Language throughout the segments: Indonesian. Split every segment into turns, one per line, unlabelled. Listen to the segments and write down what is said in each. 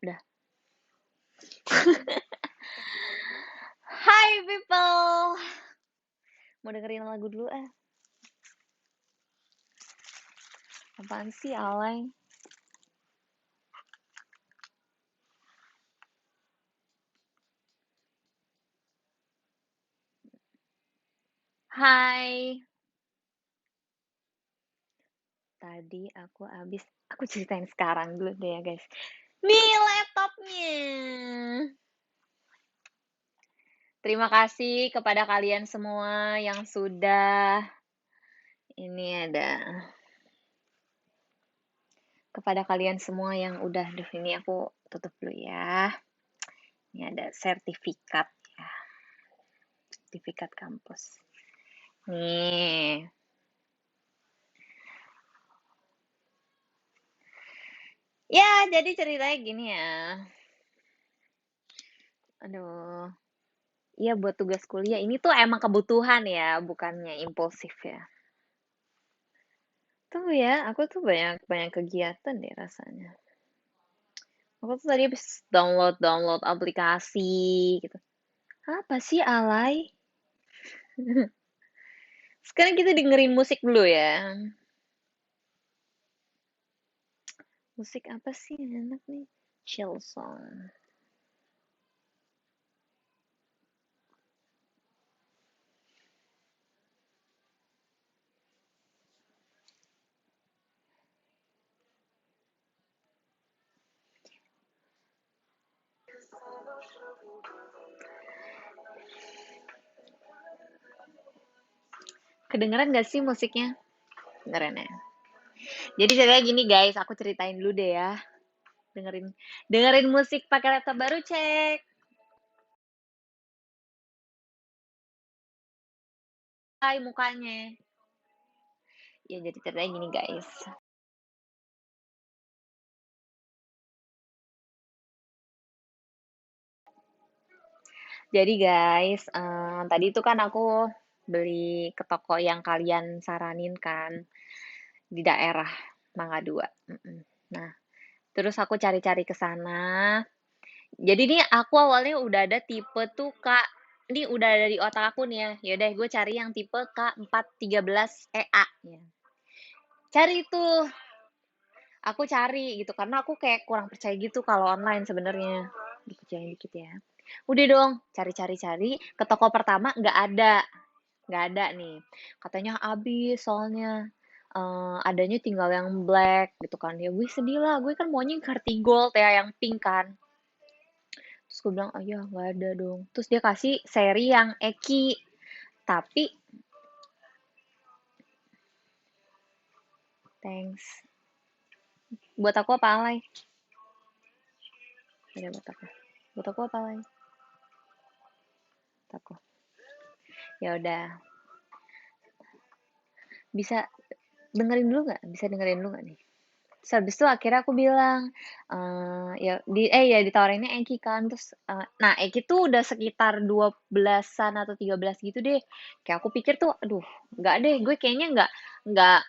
Udah. Hai people. Mau dengerin lagu dulu ah. Apaan sih alay? Hai. Tadi aku ceritain sekarang dulu deh ya guys. Nih laptopnya. Terima kasih kepada kalian semua yang sudah ini ada kepada kalian semua yang udah ini aku tutup dulu ya. Ini ada sertifikat ya. Sertifikat kampus. Nih. Ya, jadi ceritanya gini ya. Aduh. Iya buat tugas kuliah. Ini tuh emang kebutuhan ya, bukannya impulsif ya. Tuh ya, aku tuh banyak banyak kegiatan deh rasanya. Aku tuh tadi habis download aplikasi gitu. Apa sih alay? Sekarang kita dengerin musik dulu ya. Musik apa sih yang enak nih? Chill song. Kedengeran gak sih musiknya? Dengeran ya. Jadi ceritanya gini guys, aku ceritain dulu deh ya. Dengerin dengerin musik pakai laptop baru cek. Hai mukanya. Ya jadi ceritanya gini guys. Jadi guys, tadi itu kan aku beli ke toko yang kalian saranin kan di daerah Mangga 2. Nah, terus aku cari-cari ke sana. Jadi nih aku awalnya udah ada tipe tuh Kak, ini udah ada di otak aku nih ya. Yaudah gue cari yang tipe K413EA ya. Cari tuh, aku cari gitu karena aku kayak kurang percaya gitu kalau online sebenarnya. Dipercayain dikit ya. Udah dong, cari-cari-cari ke toko pertama nggak ada nih. Katanya habis soalnya adanya tinggal yang black gitu kan. Ya gue sedih lah, gue kan maunya yang Cartigold ya, yang pink kan. Terus gue bilang, oh ya nggak ada dong. Terus dia kasih seri yang Eki. Tapi, thanks. Buat aku apa alay? Ada buat aku. Buat aku apa alay? Buat aku. Ya udah, bisa dengerin dulu nggak? Bisa dengerin dulu nggak nih? Terus habis itu akhirnya aku bilang, ya ditawarinnya Eki kan, terus, nah Eki tuh udah sekitar 12-an atau 13 gitu deh. Kayak aku pikir tuh, aduh nggak deh, gue kayaknya nggak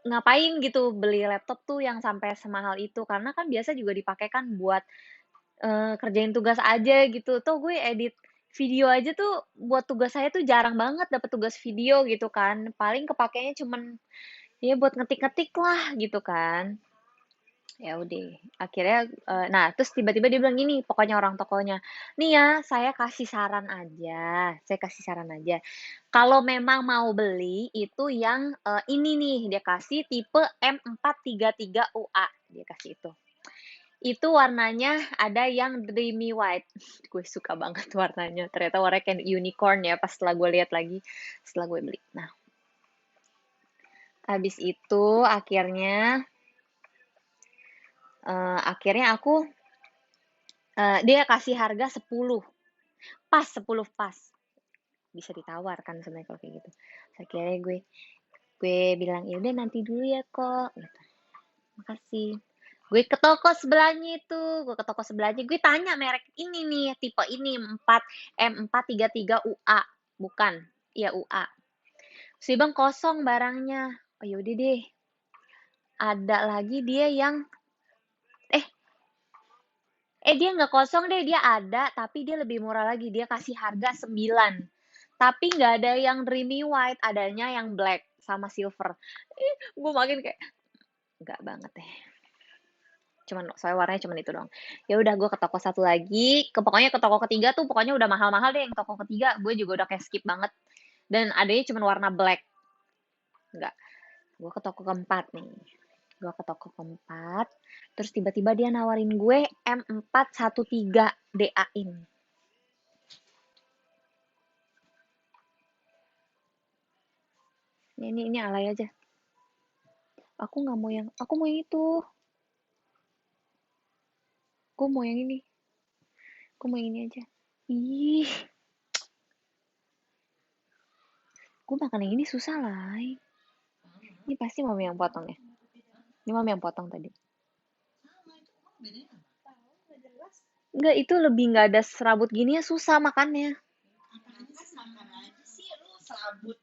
ngapain gitu beli laptop tuh yang sampai semahal itu. Karena kan biasa juga dipakai kan buat kerjain tugas aja gitu. Tuh gue edit video aja tuh buat tugas saya tuh jarang banget dapet tugas video gitu kan. Paling kepakainya cuman ya buat ngetik-ngetik lah gitu kan. Ya udah, akhirnya nah terus tiba-tiba dia bilang gini, pokoknya orang tokonya, nih ya saya kasih saran aja. Kalau memang mau beli itu yang ini nih, dia kasih tipe M433UA, dia kasih itu. Itu warnanya ada yang dreamy white. Gue suka banget warnanya. Ternyata warnanya kayak unicorn ya pas setelah gue lihat lagi setelah gue beli. Nah, habis itu akhirnya aku dia kasih harga 10. Pas 10 pas. Bisa ditawar kan sebenarnya kalau kayak gitu. Terus akhirnya gue bilang, "Ya udah nanti dulu ya, kok." Gitu. Makasih. Gue ke toko sebelahnya, gue tanya merek ini nih, tipe ini 4M433UA. Bukan, iya UA. Terus dia bilang kosong barangnya. Oh yaudah deh, ada lagi dia yang, eh Dia nggak kosong deh, dia ada, tapi dia lebih murah lagi. Dia kasih harga 9. Tapi nggak ada yang dreamy white, adanya yang black sama silver. Gue makin kayak, nggak banget deh. Cuman soalnya warnanya cuman itu doang. Ya udah gue ke toko satu lagi, pokoknya ke toko ketiga tuh pokoknya udah mahal-mahal deh yang toko ketiga. Gue juga udah kayak skip banget. Dan adanya cuman warna black. Nggak. Gue ke toko keempat nih. Gue ke toko keempat, terus tiba-tiba dia nawarin gue M413 DA-in. Ini alay aja. Aku mau yang itu. Gue mau yang ini. Gue mau yang ini aja. Ih, gue makan yang ini susah lah. Ini pasti mami yang potong ya. Ini mami yang potong tadi. Enggak, itu lebih nggak ada serabut gini ya susah makannya.
serabut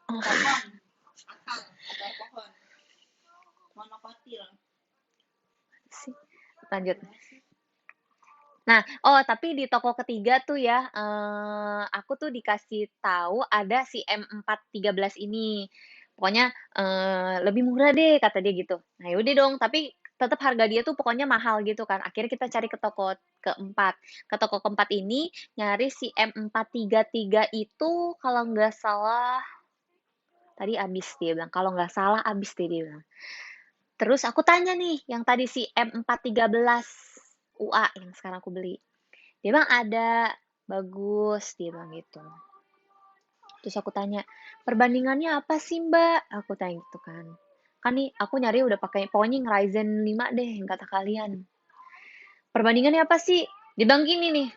pohon akar pohon monokotil.
Lanjut. Nah, tapi di toko ketiga tuh ya, aku tuh dikasih tahu ada si M413 ini. Pokoknya lebih murah deh kata dia gitu. Nah, yaudah dong, tapi tetap harga dia tuh pokoknya mahal gitu kan. Akhirnya kita cari ke toko keempat. Ke toko keempat ini nyari si M433 itu kalau nggak salah tadi habis dia bilang. Kalau nggak salah habis dia bilang. Terus aku tanya nih, yang tadi si M413 UA yang sekarang aku beli. Dia bilang ada, bagus, dia bilang gitu. Terus aku tanya, perbandingannya apa sih mbak? Aku tanya gitu kan. Kan nih aku nyari udah pakai, pokoknya yang Ryzen 5 deh, yang kata kalian. Perbandingannya apa sih? Dia bilang gini nih,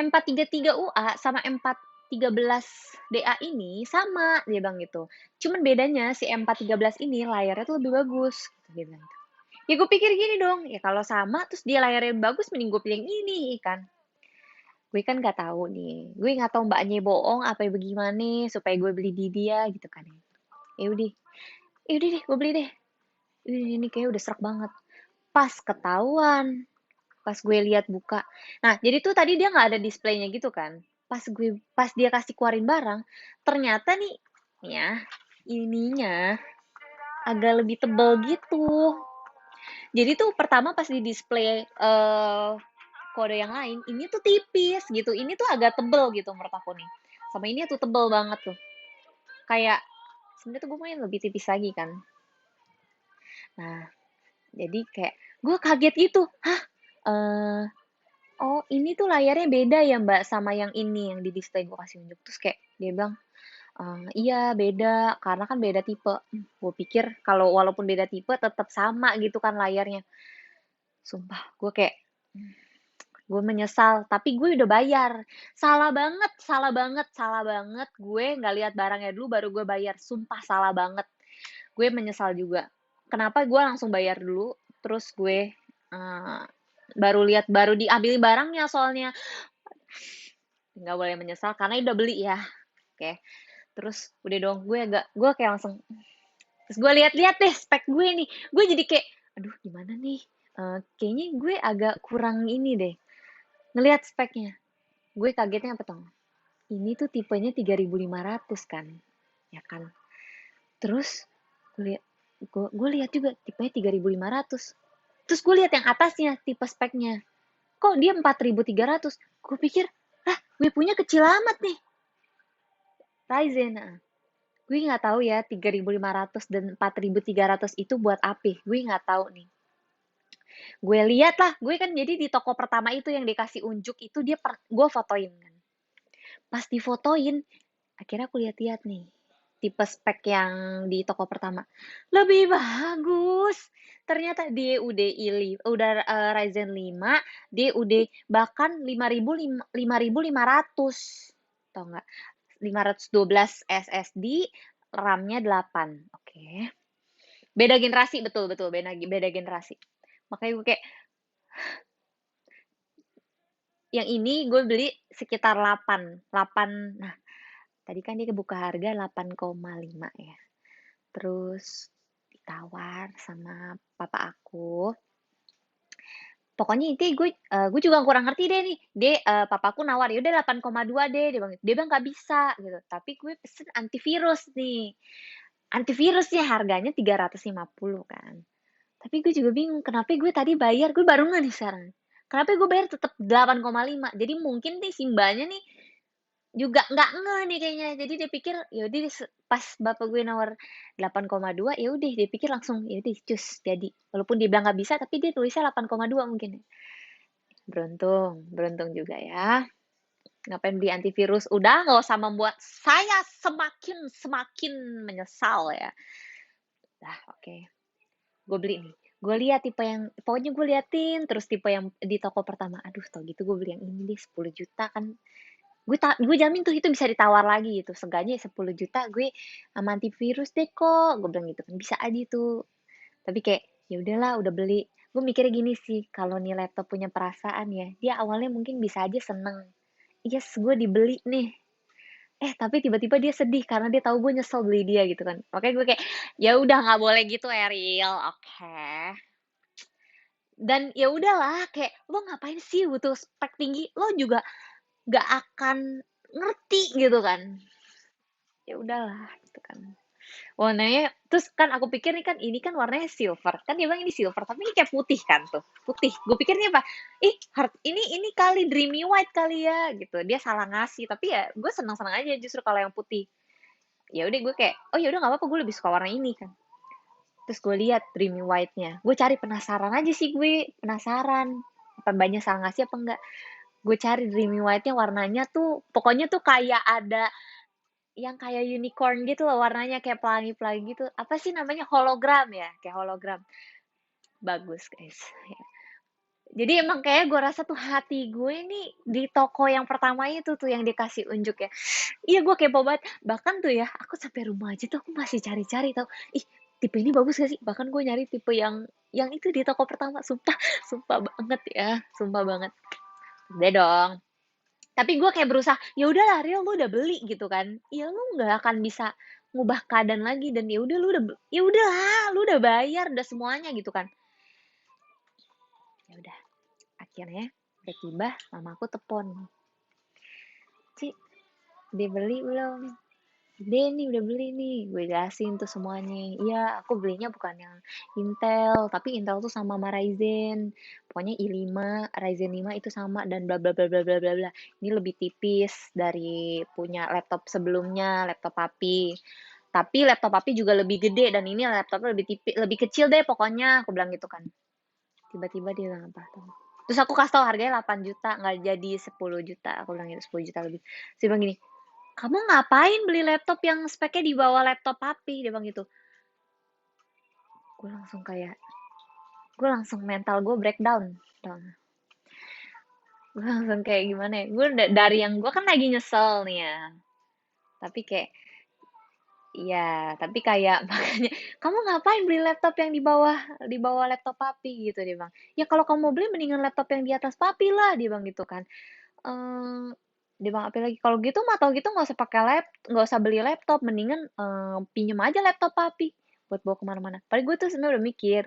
M433UA sama M413DA ini sama, dia bilang gitu. Cuman bedanya si M413 ini layarnya tuh lebih bagus, gitu, dia bilang gitu. Ya gue pikir gini dong, ya kalau sama terus dia layarnya bagus, mending gue pilih yang ini kan. Gue kan nggak tahu nih, gue nggak tahu mbaknya bohong apa bagaimana supaya gue beli di dia gitu kan. Ya udah, ya udah deh, gue beli deh. Ini kayak udah serak banget. Pas ketahuan, pas gue lihat buka. Nah, jadi tuh tadi dia nggak ada displaynya gitu kan. Pas dia kasih keluarin barang, ternyata nih, ya ininya agak lebih tebel gitu. Jadi tuh pertama pas di display kode yang lain, ini tuh tipis gitu. Ini tuh agak tebel gitu menurut aku nih. Sama ini tuh tebel banget tuh. Kayak sebenarnya tuh gue main lebih tipis lagi kan. Nah, jadi kayak gue kaget gitu. Hah? Eh, oh ini tuh layarnya beda ya mbak sama yang ini yang di display gue kasih unjuk. Terus kayak dia bilang, iya beda karena kan beda tipe. Gue pikir kalau walaupun beda tipe tetap sama gitu kan layarnya. Sumpah, gue kayak gue menyesal, tapi gue udah bayar. Salah banget, salah banget, salah banget. Gue nggak lihat barangnya dulu, baru gue bayar. Sumpah salah banget. Gue menyesal juga. Kenapa gue langsung bayar dulu, terus gue baru lihat, baru diambil barangnya soalnya. Nggak boleh menyesal karena udah beli ya. Oke. Terus udah dong, gue kayak langsung. Terus gue lihat-lihat deh spek gue nih. Gue jadi kayak, aduh gimana nih? Kayaknya gue agak kurang ini deh. Ngelihat speknya. Gue kagetnya apa tau? Ini tuh tipenya 3500 kan, ya kan. Terus gue lihat juga tipenya 3500. Terus gue lihat yang atasnya tipe speknya. Kok dia 4300? Gue pikir, gue punya kecil amat nih. Ryzen. Gue nggak tahu ya 3500 dan 4300 itu buat apa. Gue nggak tahu nih. Gue lihat lah, gue kan jadi di toko pertama itu yang dikasih unjuk itu gue fotoin kan. Pas difotoin, akhirnya aku lihat-lihat nih tipe spek yang di toko pertama lebih bagus. Ternyata dia udah Ryzen 5, dia udah bahkan 5500. Tau nggak? 512 SSD, RAM-nya 8. Oke. Beda generasi, betul betul beda generasi. Makanya gue kayak yang ini gue beli sekitar 8. Nah, tadi kan dia kebuka harga 8,5 ya. Terus ditawar sama papa aku Pokoknya intinya gue juga kurang ngerti deh nih, papaku nawar, "Ya udah 8,2 deh," dia bilang gitu. Dia bilang, "Nggak bisa," gitu. Tapi gue pesen antivirus nih. Antivirusnya harganya 350 kan. Tapi gue juga bingung, kenapa gue tadi bayar, gue baru nggak nih sekarang. Kenapa gue bayar tetap 8,5? Jadi mungkin nih si Mbaknya nih juga nggak ngeh nih kayaknya. Jadi dia pikir, ya udah pas bapak gue nawar 8,2, ya udah dia pikir langsung, ya udah cus jadi. Walaupun dia bilang nggak bisa, tapi dia tulisnya 8,2 mungkin. Beruntung, beruntung juga ya. Ngapain beli antivirus? Udah nggak usah membuat saya semakin menyesal ya. Dah, oke. Gue beli nih. Gue lihat tipe yang, pokoknya gue liatin terus tipe yang di toko pertama. Aduh, tau gitu gue beli yang ini deh 10 juta kan. Gue jamin tuh itu bisa ditawar lagi gitu. Seenggaknya 10 juta gue sama antivirus deh kok. Gue bilang gitu kan. Bisa aja tuh. Tapi kayak ya udahlah, udah beli. Gue mikirnya gini sih, kalau nih laptop punya perasaan ya, dia awalnya mungkin bisa aja seneng. Yes, gue dibeli nih. Tapi tiba-tiba dia sedih karena dia tahu gue nyesel beli dia gitu kan. Makanya gue kayak, ya udah nggak boleh gitu Ariel, oke. Dan ya udahlah, kayak lo ngapain sih butuh spek tinggi? Lo juga nggak akan ngerti gitu kan. Ya udahlah gitu kan. Warnanya, terus kan aku pikir nih kan ini kan warnanya silver. Kan dia bilang ini silver, tapi ini kayak putih kan tuh. Putih. Gue pikir nih apa? Ini kali dreamy white kali ya gitu. Dia salah ngasih, tapi ya gue senang-senang aja justru kalau yang putih. Ya udah gue kayak, oh ya udah nggak apa-apa, gue lebih suka warna ini kan. Terus gue lihat dreamy white-nya. Gue cari penasaran aja sih, gue penasaran apa banyak salah ngasih apa enggak. Gue cari dreamy white-nya, warnanya tuh pokoknya tuh kayak ada yang kayak unicorn gitu loh, warnanya kayak pelangi-pelangi gitu. Apa sih namanya? Hologram ya, kayak hologram. Bagus, guys. Ya. Jadi emang kayak gue rasa tuh hati gue nih di toko yang pertama itu tuh yang dikasih unjuk ya. Iya, gue kepo banget. Bahkan tuh ya, aku sampai rumah aja tuh aku masih cari-cari tau. Ih, tipe ini bagus gak sih? Bahkan gue nyari tipe yang itu di toko pertama. Sumpah, sumpah banget ya, sumpah banget. Udah dong. Tapi gue kayak berusaha, ya udahlah Riel, lu udah beli gitu kan. Ya lu nggak akan bisa ngubah keadaan lagi dan ya udah ya udahlah, lu udah bayar udah semuanya gitu kan. Ya udah, akhirnya tiba-tiba mamaku telepon. Ci, dia beli belum? Dia nih udah beli nih, gue jelasin tuh semuanya. Iya, aku belinya bukan yang Intel, tapi Intel tuh sama Ryzen. Pokoknya i5, Ryzen 5 itu sama dan bla bla bla bla bla bla bla. Ini lebih tipis dari punya laptop sebelumnya, laptop papi. Tapi laptop papi juga lebih gede dan ini laptopnya lebih tipis, lebih kecil deh pokoknya, aku bilang gitu kan. Tiba-tiba dia bilang apa tuh? Terus aku kasih tau harganya 8 juta, nggak jadi 10 juta. Aku bilang gitu, 10 juta lebih. Terus dia bilang gini, kamu ngapain beli laptop yang speknya di bawah laptop papi? Dia bilang gitu. Gue langsung kayak, gue langsung mental gue breakdown. Gue langsung kayak gimana ya? Gue dari yang gue kan lagi nyesel nih ya. Tapi kayak, iya, tapi kayak makanya kamu ngapain beli laptop yang di bawah laptop papi gitu dia bang. Ya kalau kamu mau beli mendingan laptop yang di atas papi lah dia bang gitu kan. eh dia bang apa lagi kalau gitu mah tau gitu nggak usah beli laptop mendingan pinjem aja laptop papi buat bawa kemana-mana. Padahal gue tuh sebenarnya udah mikir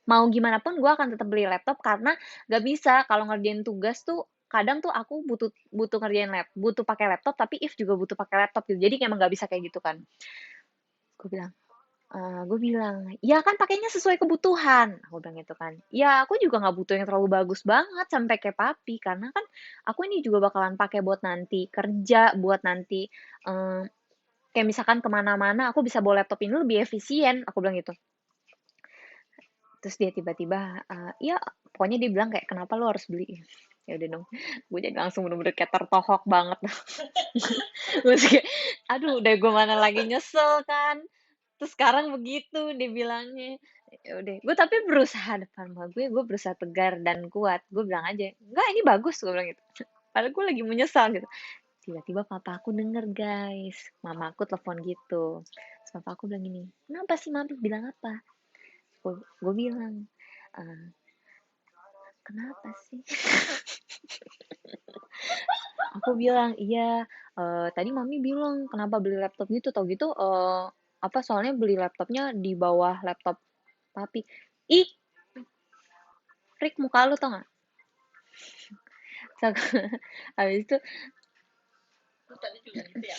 mau gimana pun gue akan tetap beli laptop karena gak bisa kalau ngerjain tugas tuh kadang tuh aku butuh butuh ngerjain butuh pakai laptop tapi if juga butuh pakai laptop gitu jadi emang nggak bisa kayak gitu kan. Gue bilang, ya kan pakainya sesuai kebutuhan. Aku bilang gitu kan. Ya aku juga nggak butuh yang terlalu bagus banget sampai kayak papi. Karena kan aku ini juga bakalan pakai buat nanti kerja, buat nanti eh, kayak misalkan kemana-mana aku bisa bawa laptop ini lebih efisien. Aku bilang gitu. Terus dia tiba-tiba, ya pokoknya dia bilang kayak kenapa lo harus beli? Ya udah dong, gue jadi langsung bener-bener kayak tertohok banget. Terus kayak, aduh udah gue mana lagi nyesel kan. Terus sekarang begitu dibilangnya. Ya udah, gue tapi berusaha depan sama gue berusaha tegar dan kuat. Gue bilang aja, enggak ini bagus, gue bilang gitu. Padahal gue lagi menyesal gitu. Tiba-tiba papa aku denger guys, mama aku telepon gitu. Terus papa aku bilang gini, kenapa sih mama bilang apa? Gue bilang, "Eh, kenapa sih? Aku bilang, iya, tadi mami bilang kenapa beli laptop gitu, tau gitu apa soalnya beli laptopnya di bawah laptop papi. Ih, Rick muka lu tau gak? Terus habis itu
Lu tadi juga gitu ya.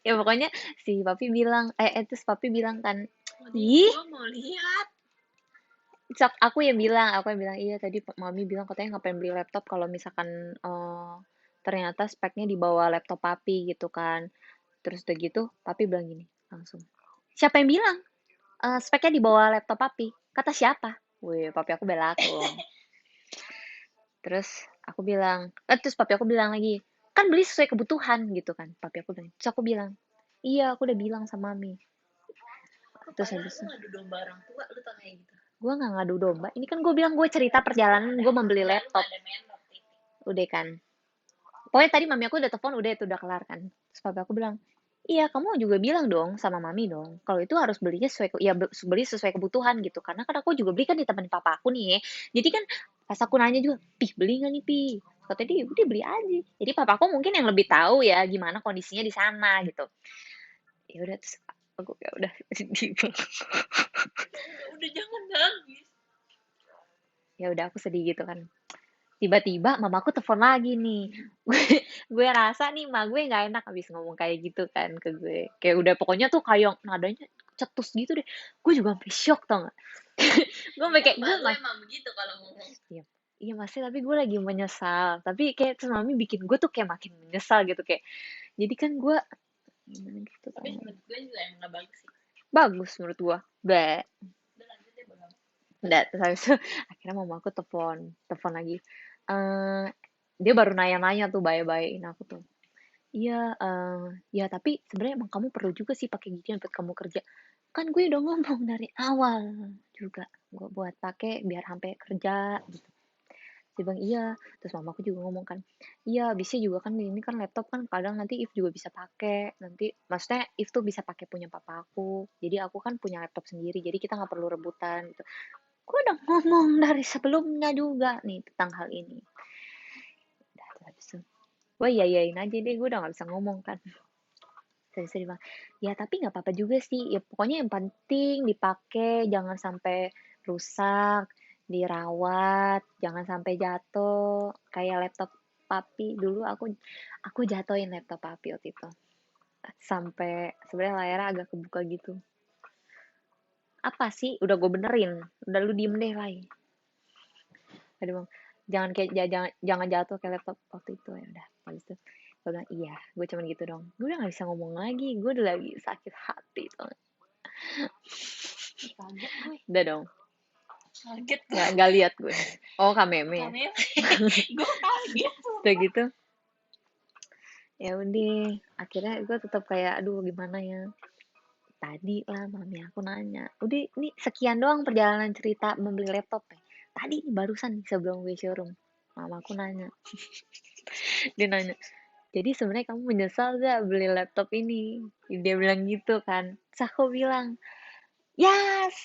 ya pokoknya si papi bilang terus papi bilang kan,
Nih,
ih,
gua mau lihat.
aku yang bilang iya tadi mami bilang katanya ngapain beli laptop kalau misalkan ternyata speknya di bawah laptop papi gitu kan. Terus udah gitu papi bilang gini langsung, siapa yang bilang speknya di bawah laptop papi? Kata siapa? Wih, papi aku bela aku. Terus aku bilang, terus papi aku bilang lagi, kan beli sesuai kebutuhan gitu kan. Papi aku bilang, terus aku bilang, iya aku udah bilang sama mami. Terus
Padahal
habis
lu ngadu domba orang tua, lu tau kayak gitu.
gue nggak ngadu domba. Ini kan gue bilang gue cerita perjalanan gue membeli
Enggak, lu
laptop.
gak ada mentor, titik.
Udah kan. Pokoknya tadi mami aku udah telepon, udah itu udah kelar kan. Terus papi aku bilang, iya kamu juga bilang dong sama mami dong. Kalau itu harus belinya sesuai, ya beli sesuai kebutuhan gitu. Karena kan aku juga beli kan di teman papa aku nih. Jadi kan pas aku nanya juga, pih beli nggak nih pih? Katanya dia udah beli aja. Jadi papa aku mungkin yang lebih tahu ya gimana kondisinya di sana gitu. Ya udah terus aku ya udah sedih banget.
Udah jangan nangis.
Ya udah aku sedih gitu kan. Tiba-tiba mamaku telepon lagi nih. Gue rasa nih mak gue nggak enak habis ngomong kayak gitu kan ke gue. Kayak udah pokoknya tuh kayak nadanya cetus gitu deh. Gue juga sampai shock tau gak? Gue sampai
Iya,
kayak
mbak
gue
lu
mas,
emang begitu kalau ngomong.
iya, iya masih tapi gue lagi menyesal. Tapi kayak terus mami bikin gue tuh kayak makin menyesal gitu kayak. Jadi kan gue gimana gitu
Tapi
tau gak?
menurut gue juga emang gak bagus sih.
Bagus menurut gue. Bah.
Udah lanjut deh, bang.
Nggak, terus habis itu akhirnya mama aku telepon lagi. Eh dia baru nanya-nanya tuh baik-baikin aku tuh. Iya, ya tapi sebenarnya emang kamu perlu juga sih pakai ginian buat kamu kerja. Kan gue udah ngomong dari awal juga, gue buat pakai biar sampai kerja gitu. Dia bilang iya, terus mamaku juga ngomong kan, iya bisa juga kan ini kan laptop kan kadang nanti If juga bisa pakai, nanti maksudnya If tuh bisa pakai punya papa aku, jadi aku kan punya laptop sendiri, jadi kita nggak perlu rebutan gitu. Gue udah ngomong dari sebelumnya juga nih tentang hal ini. Udah, terus habis itu, gue iyain aja deh, gue udah nggak bisa ngomong kan. Terus dia bilang, ya tapi nggak apa-apa juga sih. Ya pokoknya yang penting dipakai, jangan sampai rusak, dirawat, jangan sampai jatuh. Kayak laptop papi dulu aku jatuhin laptop papi waktu itu. Sampai sebenarnya layarnya agak kebuka gitu. Apa sih? Udah gue benerin. Udah lu diem deh, Lai. Tadi bang, jangan kayak jangan jatuh kayak laptop waktu itu ya udah. Habis itu gue bilang iya, gue cuman gitu dong. Gue udah gak bisa ngomong lagi, gue udah lagi sakit hati tuh.
Kaget gue.
Udah dong.
Kaget gue.
Nggak lihat gue. Oh, Kameme ya.
Kamera. Gue kaget.
Udah gitu. Ya udah, akhirnya gue tetap kayak aduh gimana ya. Tadi lah mami aku nanya. Udah ini sekian doang perjalanan cerita membeli laptop ya. Tadi nih barusan nih sebelum gue showroom. Mama aku nanya. Dia nanya, jadi sebenarnya kamu menyesal gak beli laptop ini? Dia bilang gitu kan. Terus aku bilang, ya,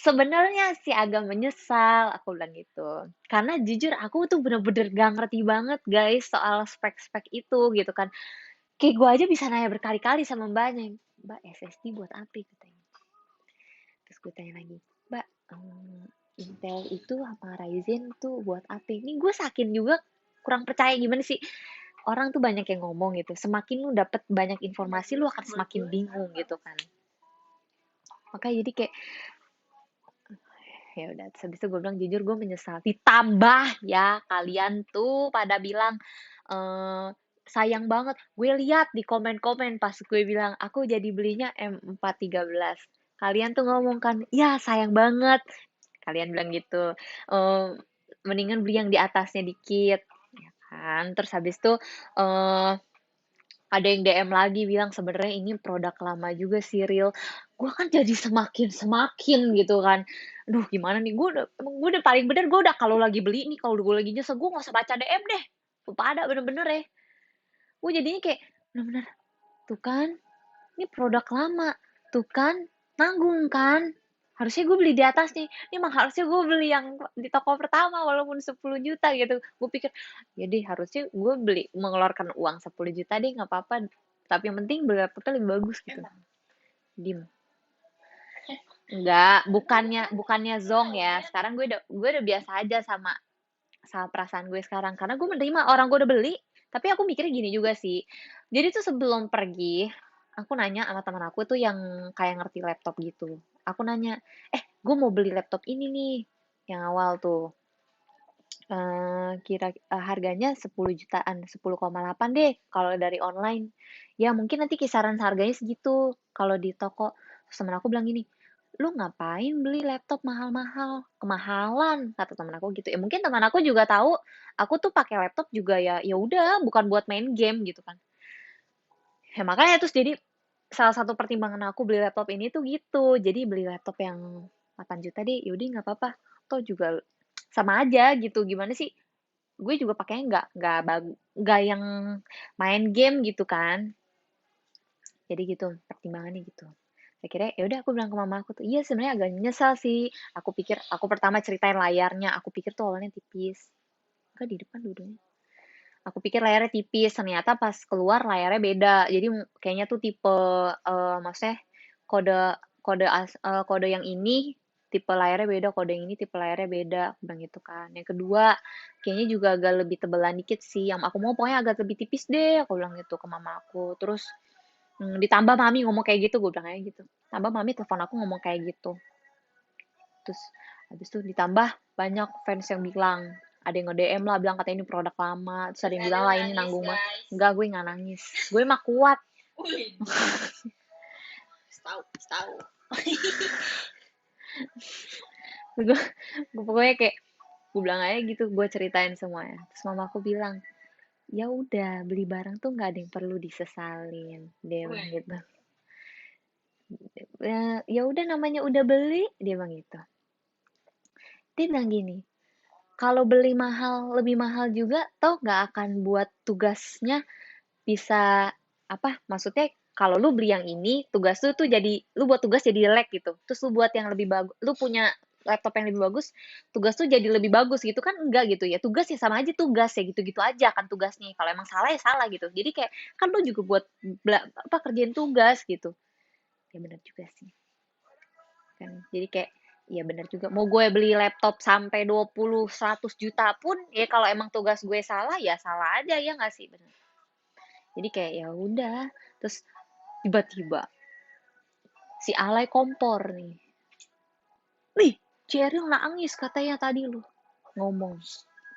sebenarnya sih agak menyesal, aku bilang gitu. Karena jujur aku tuh bener-bener gak ngerti banget guys soal spek-spek itu gitu kan. Kayak gue aja bisa nanya berkali-kali sama mbaknya. Mbak, SSD buat apa katanya. Terus gue tanya lagi, Mbak, Intel itu apa Ryzen tuh buat apa? Ini gue saking juga kurang percaya gimana sih. Orang tuh banyak yang ngomong gitu. Semakin lu dapet banyak informasi, lu akan semakin bingung gitu kan. Makanya jadi kayak ya udah terus habis itu gue bilang jujur gue menyesal ditambah ya kalian tuh pada bilang eh sayang banget gue lihat di komen-komen pas gue bilang aku jadi belinya M413 kalian tuh ngomong kan ya sayang banget kalian bilang gitu eh mendingan beli yang di atasnya dikit ya kan terus habis itu eh ada yang DM lagi bilang sebenarnya ini produk lama juga sih real. Gue kan jadi semakin gitu kan. Aduh gimana nih gue udah paling bener gue udah kalau lagi beli nih kalau gue lagi nyesel gue nggak usah baca DM deh. Pada bener-bener ya. Gue jadinya kayak bener-bener tuh kan ini produk lama tuh kan nanggung kan. Harusnya gue beli di atas nih. Ini emang harusnya gue beli yang di toko pertama walaupun 10 juta gitu. Gue pikir, ya deh harusnya gue beli mengeluarkan uang 10 juta deh nggak apa-apa. Tapi yang penting beli laptopnya lebih bagus gitu.
Emang.
Dim. Enggak, bukannya zong ya. Sekarang gue udah biasa aja sama sama perasaan gue sekarang. Karena gue menerima orang gue udah beli, tapi aku mikirnya gini juga sih. Jadi tuh sebelum pergi, aku nanya sama teman aku tuh yang kayak ngerti laptop gitu. Aku nanya, gue mau beli laptop ini nih, yang awal tuh. Harganya 10 jutaan, 10,8 deh kalau dari online. Ya mungkin nanti kisaran harganya segitu kalau di toko. Terus temen aku bilang gini, lu ngapain beli laptop mahal-mahal? Kemahalan, kata temen aku gitu. Ya mungkin teman aku juga tahu aku tuh pakai laptop juga ya ya udah bukan buat main game gitu kan. Ya makanya terus jadi salah satu pertimbangan aku beli laptop ini tuh gitu. Jadi beli laptop yang 8 juta deh, yaudah nggak apa-apa. Toh juga sama aja gitu. Gimana sih? Gue juga pakainya nggak yang main game gitu kan. Jadi gitu pertimbangannya gitu. Akhirnya ya udah aku bilang ke mama aku tuh, iya sebenarnya agak nyesal sih. Aku pikir aku pertama ceritain layarnya, aku pikir tuh awalnya tipis. Enggak di depan duduknya. Aku pikir layarnya tipis, ternyata pas keluar layarnya beda. Jadi kayaknya tuh tipe maksudnya kode kode yang ini tipe layarnya beda, kode yang ini tipe layarnya beda, aku bilang gitu kan. Yang kedua, kayaknya juga agak lebih tebelan dikit sih. Yang aku mau pokoknya agak lebih tipis deh, aku bilang gitu ke mama aku. Terus ditambah mami ngomong kayak gitu, gue bilang kayak gitu. Tambah mami telepon aku ngomong kayak gitu. Terus habis itu ditambah banyak fans yang bilang, ada yang nge-DM lah bilang katanya ini produk lama, terus ada yang bilang lah ini nanggung banget. Enggak, gue nggak nangis. Gue mah kuat.
Wih, tahu.
gue, gue pokoknya kayak gue bilang aja gitu, gue ceritain semuanya. Terus mama aku bilang, ya udah beli barang tuh nggak ada yang perlu disesalin, dia bilang
Wih,
gitu. Ya udah namanya udah beli, dia bilang gitu. Dia bilang gini, kalau beli mahal, lebih mahal juga, toh nggak akan buat tugasnya bisa apa? Maksudnya kalau lu beli yang ini, tugas lu tuh jadi lu buat tugas jadi jelek gitu. Terus lu buat yang lebih bagus, lu punya laptop yang lebih bagus, tugas tuh jadi lebih bagus gitu kan enggak gitu ya. Tugas ya sama aja tugas ya gitu-gitu aja kan tugasnya. Kalau emang salah ya salah gitu. Jadi kayak kan lu juga buat apa kerjain tugas gitu. Ya benar juga sih. Kan. Jadi kayak ya benar juga. Mau gue beli laptop sampai 20 100 juta pun ya kalau emang tugas gue salah ya salah aja ya nggak sih benar. Jadi kayak ya udah. Terus tiba-tiba si alay kompor nih. Nih, Cheryl nangis katanya tadi lu ngomong.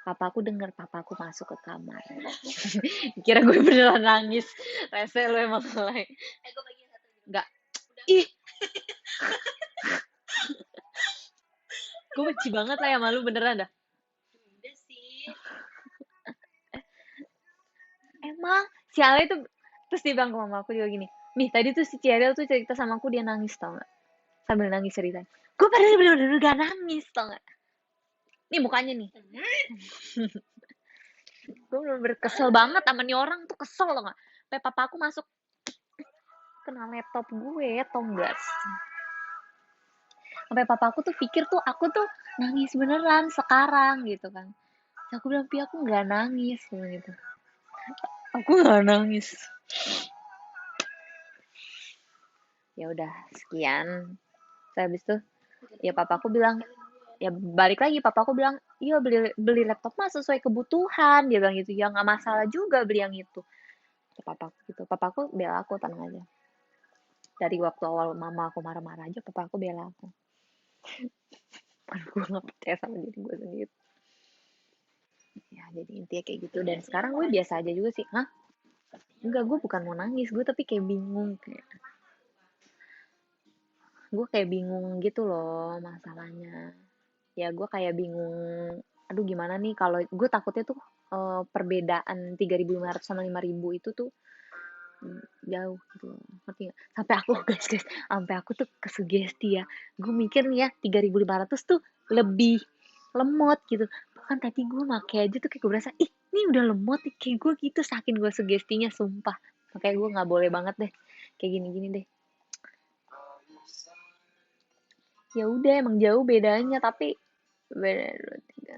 Papaku dengar, papaku masuk ke kamar. Kira gue beneran nangis. Rese lu emang alay.
gue bagian satu juga.
Enggak.
Udah.
Ih, gue benci banget lah ya malu beneran dah.
Udah sih.
Emang si alay tuh terus dia bilang ke mama aku juga gini. Nih tadi tuh si Cheryl tuh cerita sama aku dia nangis tau gak? Sambil nangis cerita. Gue padahal bener-bener gak nangis tau gak? Nih mukanya nih. Gue bener-bener kesel banget sama nih orang tuh kesel loh gak? Sampai papa aku masuk kena laptop gue tau gak sih? Sampai papa aku tuh pikir tuh aku tuh nangis beneran sekarang gitu kan. Terus aku bilang, Pi aku gak nangis gitu. Aku gak nangis. Ya udah sekian. Terus habis itu ya papaku bilang, ya balik lagi papaku bilang, iya beli beli laptop mah sesuai kebutuhan. Dia bilang gitu, ya nggak masalah juga beli yang itu. Kata papaku gitu. Papaku bela aku tenang aja. Dari waktu awal mama aku marah-marah aja, papaku bela aku. Padahal gue nggak percaya sama diri gue sendiri. Ya jadi intinya kayak gitu. Dan sekarang gue biasa aja juga sih. Hah? Enggak, gue bukan mau nangis. Gue tapi kayak bingung. Gue kayak bingung gitu loh masalahnya. Ya gue kayak bingung, aduh gimana nih kalau gue takutnya tuh perbedaan 3.500 sama 5.000 itu tuh jauh gitu loh. Ngerti nggak? Sampai aku guys, sampai aku tuh kesugesti ya. Gue mikir nih ya 3.500 tuh lebih lemot gitu. Bahkan tadi gue make aja tuh kayak gue berasa, ih ini udah lemot nih. Kayak gue gitu saking gue sugestinya sumpah. Makanya gue nggak boleh banget deh kayak gini-gini deh. Ya udah emang jauh bedanya tapi beda dua, tiga.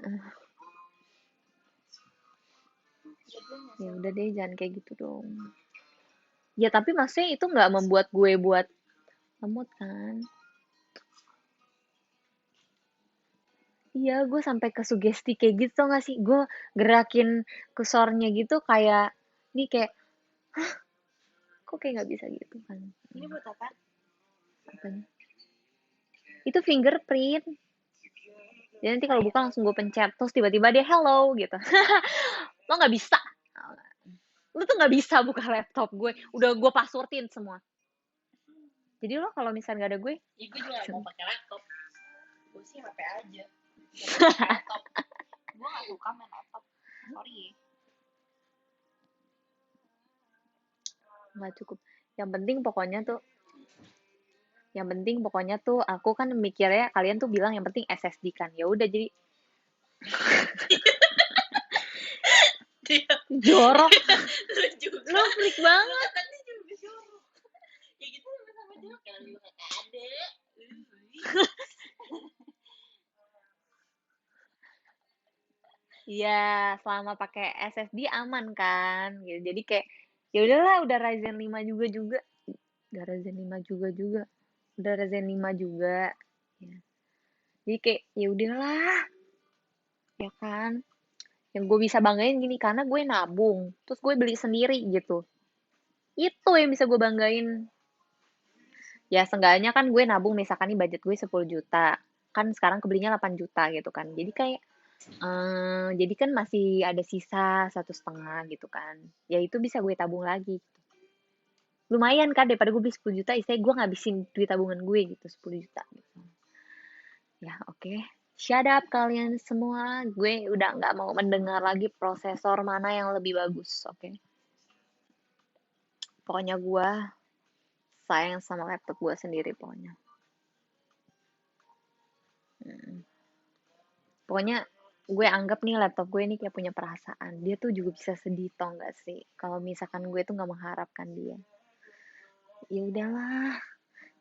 Ya udah deh jangan kayak gitu dong. Ya tapi maksudnya itu nggak membuat gue buat lemot kan. Iya, gue sampai ke sugesti kayak gitu tau gak sih? Gue gerakin kursornya gitu kayak, ini kayak, kok kayak nggak bisa gitu kan?
Ini buat apa?
Apanya? Itu fingerprint. Jadi nanti kalau buka langsung gue pencet, terus tiba-tiba dia hello gitu. Lo nggak bisa. Lo tuh nggak bisa buka laptop gue. Udah gue passwordin semua. Jadi lo kalau misalnya nggak ada gue,
Ya gue juga gak mau pakai laptop. Gue sih HP aja. Gak mau pakai laptop. Gue gak suka main laptop. Sorry ya.
nggak cukup. Yang penting pokoknya tuh, yang penting pokoknya tuh aku kan mikirnya kalian tuh bilang yang penting SSD kan. Ya udah jadi
Dia
jorok.
lu juga.
Lo freak banget.
Katanya juga jorok. Ya gitu sama-sama jorok. Kalau lu gak ada.
Iya, selama pakai SSD aman kan. Gitu. Jadi kayak ya udahlah udah Ryzen 5 juga. Udah Ryzen 5 juga. Udah Ryzen 5 juga. Ya. Jadi kayak ya udahlah, ya kan. Yang gue bisa banggain gini karena gue nabung, terus gue beli sendiri gitu. Itu yang bisa gue banggain. Ya seenggaknya kan gue nabung misalkan nih budget gue 10 juta. Kan sekarang kebelinya 8 juta gitu kan. Jadi kayak jadi kan masih ada sisa 1,5 gitu kan. Ya itu bisa gue tabung lagi. Lumayan kan daripada gue beli 10 juta, istilahnya gue ngabisin duit tabungan gue gitu 10 juta gitu. Ya oke. Shut up kalian semua. Gue udah nggak mau mendengar lagi prosesor mana yang lebih bagus, oke? Pokoknya gue sayang sama laptop gue sendiri pokoknya. Hmm. Pokoknya gue anggap nih laptop gue ini kayak punya perasaan. Dia tuh juga bisa sedih tau gak sih? Kalau misalkan gue tuh nggak mengharapkan dia. Ya udahlah.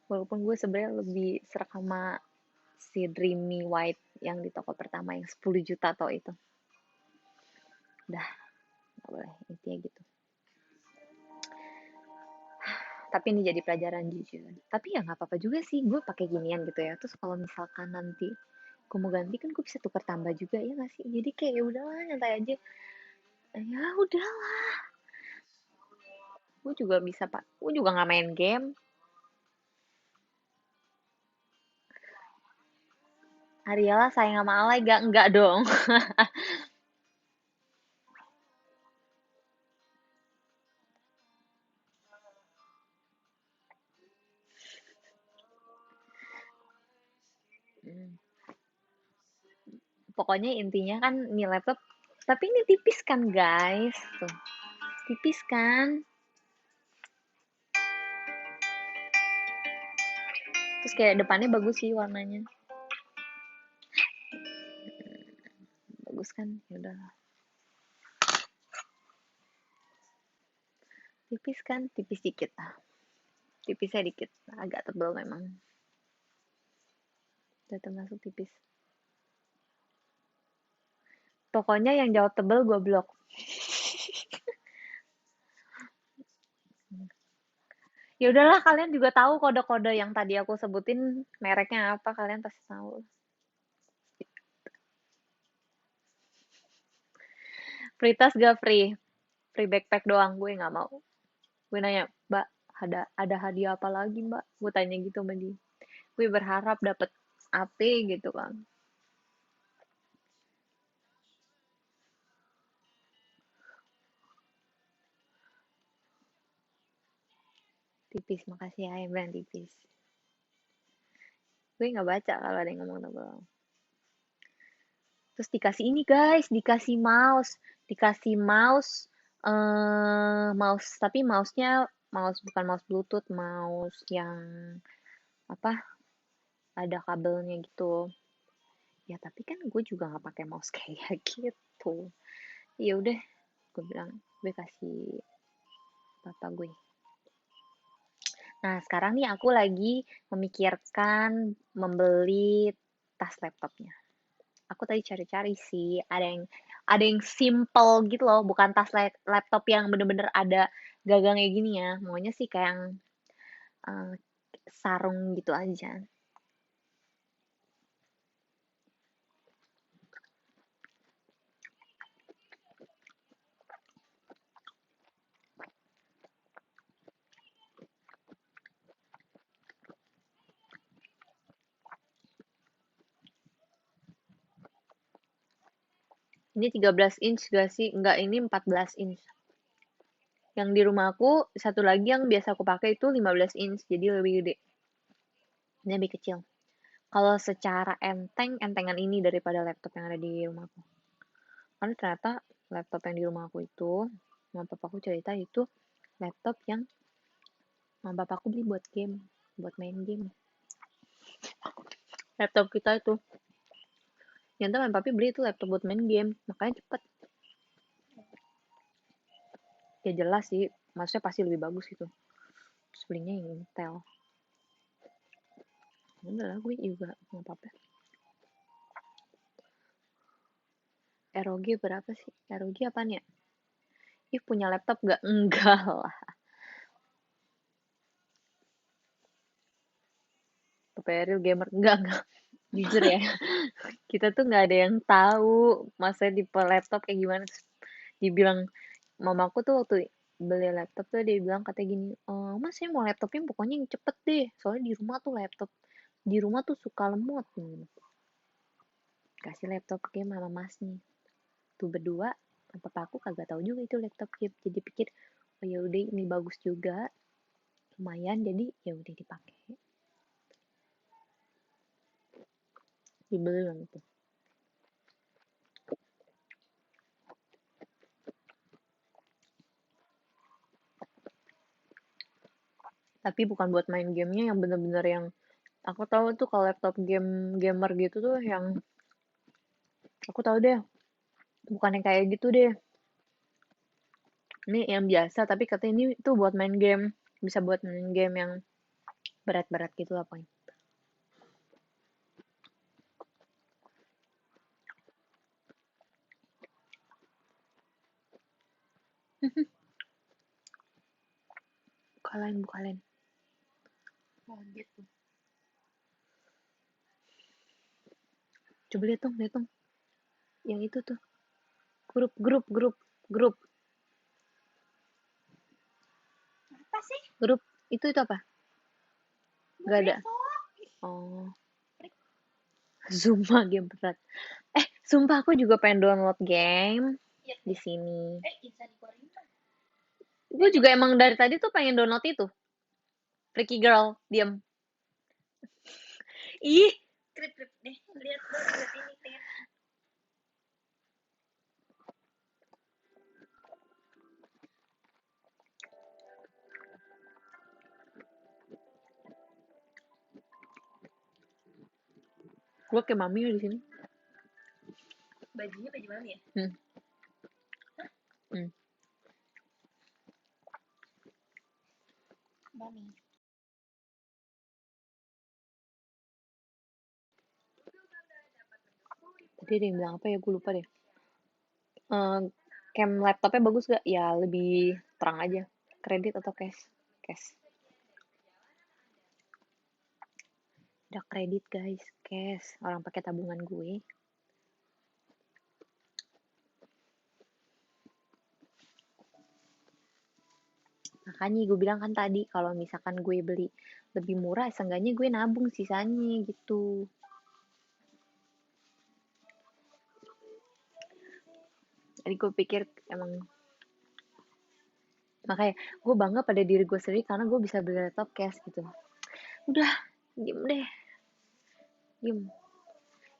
Walaupun gue sebenarnya lebih serak sama si Dreamy White yang di toko pertama yang 10 juta atau itu. Udah, gak boleh. Intinya gitu. Tapi ini jadi pelajaran jujur. Tapi ya nggak apa-apa juga sih gue pakai ginian gitu ya. Terus kalau misalkan nanti gue mau ganti kan gue bisa tukar tambah juga ya nggak sih? Jadi kayak ya udahlah nyantai aja. Ya udah, gue juga bisa pak. Gue juga nggak main game. Ariela sayang sama Alay gak? Enggak dong. Hmm. Pokoknya intinya kan ini laptop. Tapi ini tipis kan guys. Tuh, tipis kan. Terus kayak depannya bagus sih warnanya. Bagus kan? Ya udah. Tipis kan? Tipis dikit lah. Tipisnya dikit. Agak tebal memang. Udah termasuk tipis. Pokoknya yang jawab tebal gue blok. Ya udahlah kalian juga tahu kode-kode yang tadi aku sebutin mereknya apa kalian pasti tahu. Free tas gak free? Free backpack doang gue nggak mau. Gue nanya, Mbak, ada hadiah apa lagi Mbak? Gue tanya gitu sama dia. Gue berharap dapet AP gitu kan. Tipis, makasih ya yang bilang tipis. Gue nggak baca kalau ada yang ngomong tebal. Terus dikasih ini guys, dikasih mouse, mouse tapi mouse-nya mouse bukan mouse Bluetooth, mouse yang apa ada kabelnya gitu. Ya tapi kan gue juga nggak pakai mouse kayak gitu. Ya udah, gue bilang gue kasih papa gue. Nah sekarang nih aku lagi memikirkan membeli tas laptopnya. Aku tadi cari-cari sih, ada yang simple gitu loh, bukan tas laptop yang bener-bener ada gagangnya gini ya. Maunya sih kayak yang eh, sarung gitu aja. Ini 13 inch gak sih? Enggak, ini 14 inch. Yang di rumah aku, satu lagi yang biasa aku pakai itu 15 inch, jadi lebih gede. Ini lebih kecil. Kalau secara enteng, entengan ini daripada laptop yang ada di rumah aku. Karena ternyata laptop yang di rumah aku itu, sama papaku cerita itu laptop yang sama bapakku beli buat game, buat main game. Laptop kita itu, yang sama papi beli itu laptop buat main game, makanya cepet. Ya jelas sih, maksudnya pasti lebih bagus gitu. Terus belinya yang Intel. Udah lah, gue juga nggak apa-apa. ROG berapa sih? ROG apaan ya? Ih, punya laptop gak? Enggak lah. Real gamer. Enggak. Jujur ya. Kita tuh nggak ada yang tahu masa di laptop kayak gimana. Terus dibilang, mamaku tuh waktu beli laptop tuh dia bilang katanya gini, mas saya mau laptopnya pokoknya yang cepet deh. Soalnya di rumah tuh laptop. Di rumah tuh suka lemot. Kasih laptop game sama masnya. Tuh berdua, papaku kagak tahu juga itu laptop game. Jadi pikir, oh ya udah ini bagus juga. Lumayan, jadi ya udah dipakai. Dibeli lah itu. Tapi bukan buat main gamenya yang bener-bener yang aku tahu tuh kalau laptop gamer gitu tuh yang aku tahu deh bukan yang kayak gitu deh. Ini yang biasa tapi katanya ini tuh buat main game, bisa buat main game yang berat-berat gitu lah pokoknya. Buka lain.
Kaget tuh.
Coba lihat dong. Yang itu tuh. Grup.
Apa sih?
Grup itu apa? Gak ada.
Besok.
Oh, Zuma game berat. Sumpah aku juga pengen download game
Iya.
di sini.
Insan Korea.
Gue juga emang dari tadi tuh pengen download itu. Freaky Girl, diam. Ih,
Krip deh. Lihat ini krip.
gue kayak mami di sini.
Bajunya baju mami ya?
Hmm. Hmm.
Mami.
Tadi ada yang bilang apa ya, gue lupa deh. Cam laptopnya bagus gak? Ya lebih terang aja. Kredit atau cash? Cash. Udah kredit guys, cash. Orang pakai tabungan gue. Makanya gue bilang kan tadi, kalau misalkan gue beli lebih murah, seenggaknya gue nabung sisanya gitu. Jadi gue pikir emang, makanya gue bangga pada diri gue sendiri karena gue bisa beli laptop cash gitu. Udah, diem deh, diem.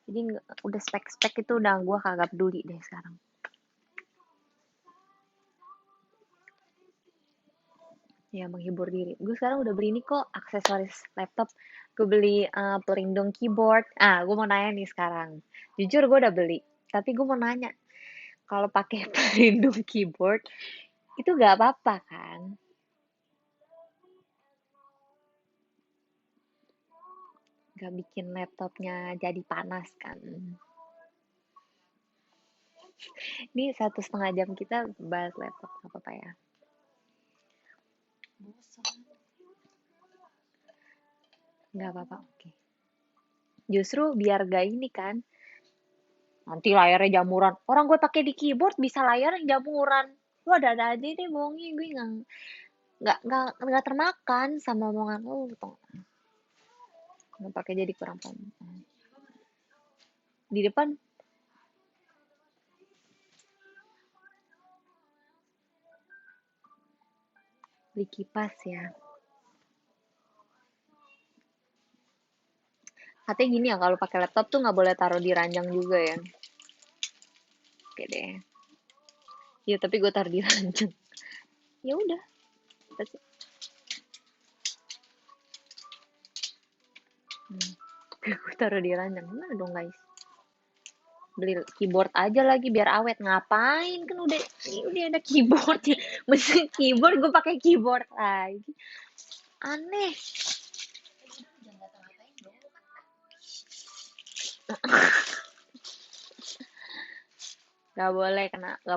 Jadi udah spek-spek itu udah gue kagak peduli deh sekarang. Ya menghibur diri. Gue sekarang udah beli ini kok aksesoris laptop. Gue beli pelindung keyboard. Gue mau nanya nih sekarang. Jujur gue udah beli. Tapi gue mau nanya, kalau pakai pelindung keyboard itu gak apa-apa kan? Gak bikin laptopnya jadi panas kan? Ini 1,5 jam kita bahas laptop, gak apa-apa ya?
Bosan.
Gak apa-apa, oke. Justru biar gak ini kan, nanti layarnya jamuran. Orang gue pakai di keyboard bisa layarnya jamuran. Lu ada aja deh bohongnya, gue nggak termakan sama omongan lu tuh. Nggak pakai jadi kurang paham. Di depan Beli kipas ya. Katanya gini ya, kalau pakai laptop tuh nggak boleh taruh di ranjang juga ya. Oke deh. Ya tapi gue taruh di ranjang. Ya udah. Gue taruh di ranjang. Gimana dong guys? Beli keyboard aja lagi biar awet. Ngapain kan udah ada keyboard. Mesin keyboard gue pakai keyboard lagi. Aneh.
Jangan ngata-ngatain dong.
Gak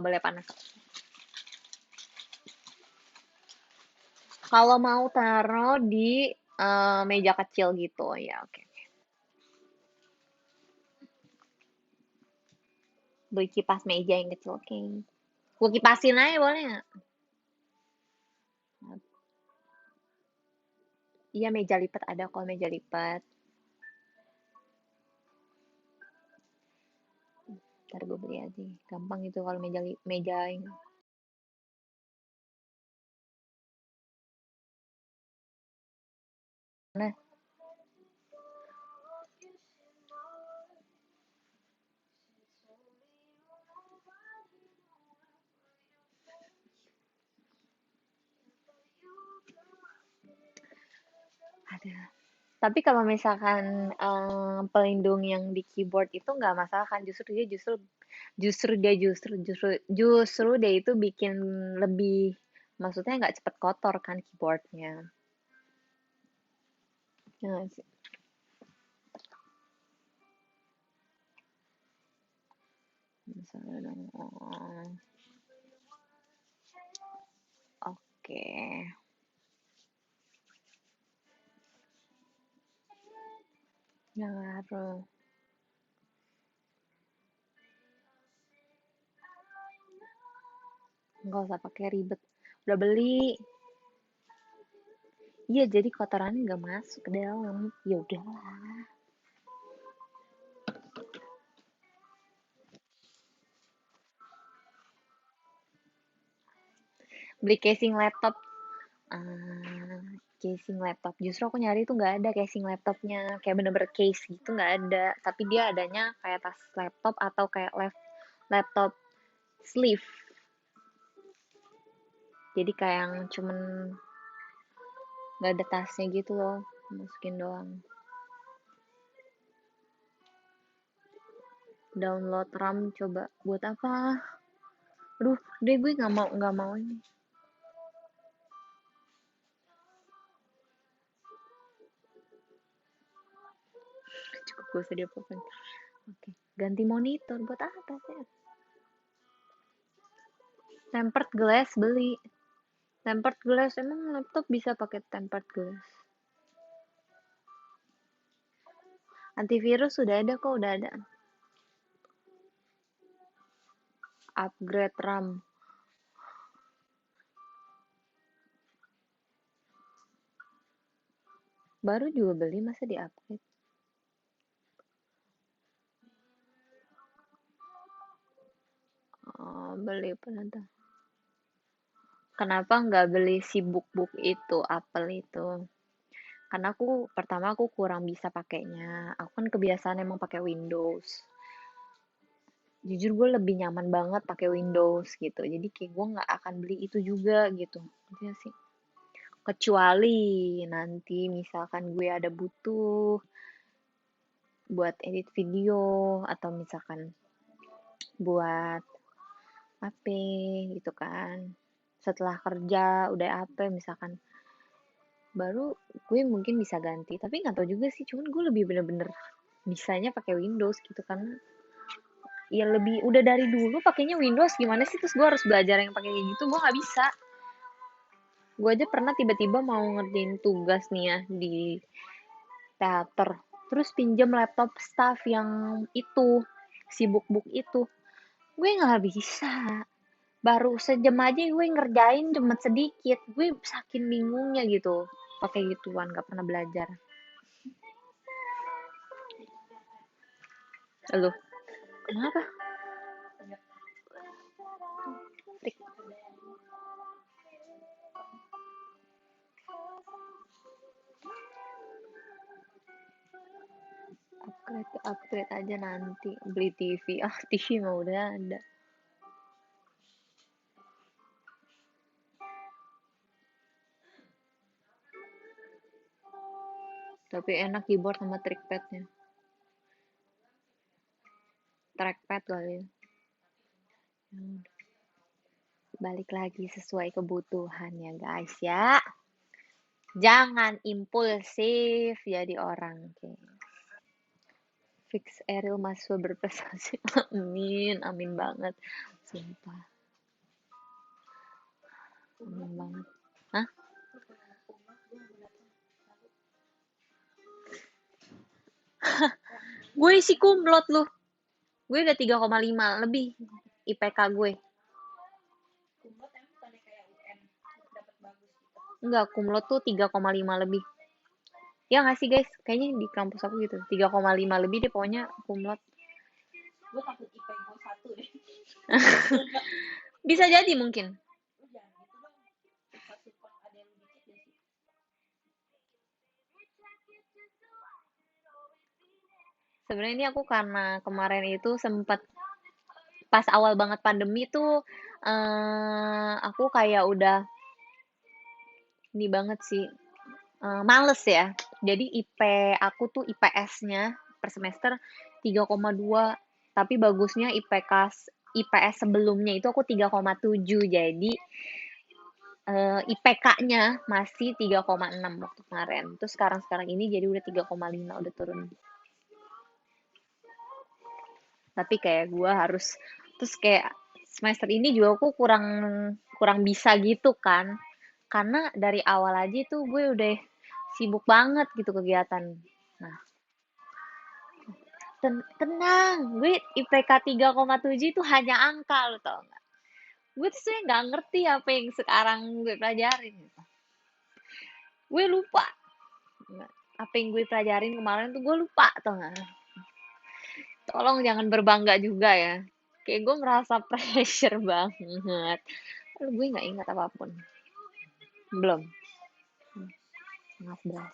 boleh panas. Kalau mau taruh di meja kecil gitu ya, oke. Beli kipas meja yang kecil, oke. Gue kipasin aja boleh nggak? Iya meja lipat ada kok meja lipat. Ntar gue beli aja. Gampang itu kalau meja ini. Nah, ada. Tapi kalau misalkan pelindung yang di keyboard itu nggak masalah kan, justru dia itu bikin lebih, maksudnya nggak cepet kotor kan keyboardnya. Ya nggak sih? Misalnya dong, oke. Nggak ngaruh. Nggak usah pakai ribet. Udah beli. Iya, jadi kotorannya nggak masuk ke dalam. Ya udahlah. Beli casing laptop. Casing laptop. Justru aku nyari tuh nggak ada casing laptopnya. Kayak bener-bener case gitu nggak ada. Tapi dia adanya kayak tas laptop atau kayak laptop sleeve. Jadi kayak yang cuman nggak ada tasnya gitu loh. Masukin doang. Download RAM coba buat apa? Aduh, deh gue nggak mau ini. Cukup gue sedih apa? Oke, ganti monitor buat apa sih? Tempered glass beli. Tempered glass emang laptop bisa pakai tempered glass. Antivirus sudah ada kok, udah ada. Upgrade RAM. Baru juga beli masa di upgrade. Oh, beli penonton. Kenapa nggak beli si book itu, Apple itu? Karena pertama aku kurang bisa pakainya. Aku kan kebiasaan emang pakai Windows. Jujur gue lebih nyaman banget pakai Windows gitu. Jadi kayak gue nggak akan beli itu juga gitu. Iya sih. Kecuali nanti misalkan gue ada butuh buat edit video atau misalkan buat HP gitu kan. Setelah kerja udah HP misalkan baru gue mungkin bisa ganti. Tapi nggak tahu juga sih. Cuman gue lebih bener-bener bisanya pakai Windows gitu kan. Ya lebih udah dari dulu pakainya Windows gimana sih terus gue harus belajar yang pakai kayak gitu gue nggak bisa. Gue aja pernah tiba-tiba mau ngerjain tugas nih ya di teater terus pinjam laptop staff yang itu si book itu gue nggak bisa baru sejam aja gue ngerjain cuma sedikit gue saking bingungnya gitu pakai gituan nggak pernah belajar. Loh kenapa? Trik. upgrade aja nanti beli TV. Ah, TV mah udah ada. Tapi enak keyboard sama trackpadnya. Trackpad kali ya. Balik lagi sesuai kebutuhan ya guys ya. Jangan impulsif jadi orang. Oke. Fix Eril mahasiswa berprestasi. Amin, amin banget. Sumpah, amin banget. Hah? Gue isi kumlot loh. Gue udah 3,5 lebih IPK gue.
Kumlot emang bukannya kayak UN dapat bagus gitu.
Enggak, kumlot tuh 3,5 lebih. Ya nggak sih guys? Kayaknya di kampus aku gitu. 3,5 lebih deh pokoknya kumlot.
Gue takut IP gue 1 deh.
Bisa jadi mungkin.
Lu jangan gitu dong. Bisa support ada yang dikit deh sih.
Sebenarnya ini aku karena kemarin itu sempat pas awal banget pandemi tuh aku kayak udah ini banget sih, males ya. Jadi IP aku tuh IPS-nya per semester 3,2, tapi bagusnya IPS sebelumnya itu aku 3,7. Jadi IPK-nya masih 3,6 waktu kemarin. Terus sekarang ini jadi udah 3,5, udah turun. Tapi kayak gue harus, terus kayak semester ini juga aku kurang kurang bisa gitu kan, karena dari awal aja tuh gue udah sibuk banget gitu kegiatan. Nah, tenang, gue IPK 3,7 itu hanya angka, lo tau nggak? Gue tuh sebenernya nggak ngerti apa yang sekarang gue pelajarin gitu. Gue lupa apa yang gue pelajarin kemarin tuh, gue lupa, tau nggak? Tolong jangan berbangga juga ya. Kayak gue merasa pressure banget. Gue nggak ingat apapun. Belum. Maaf belas.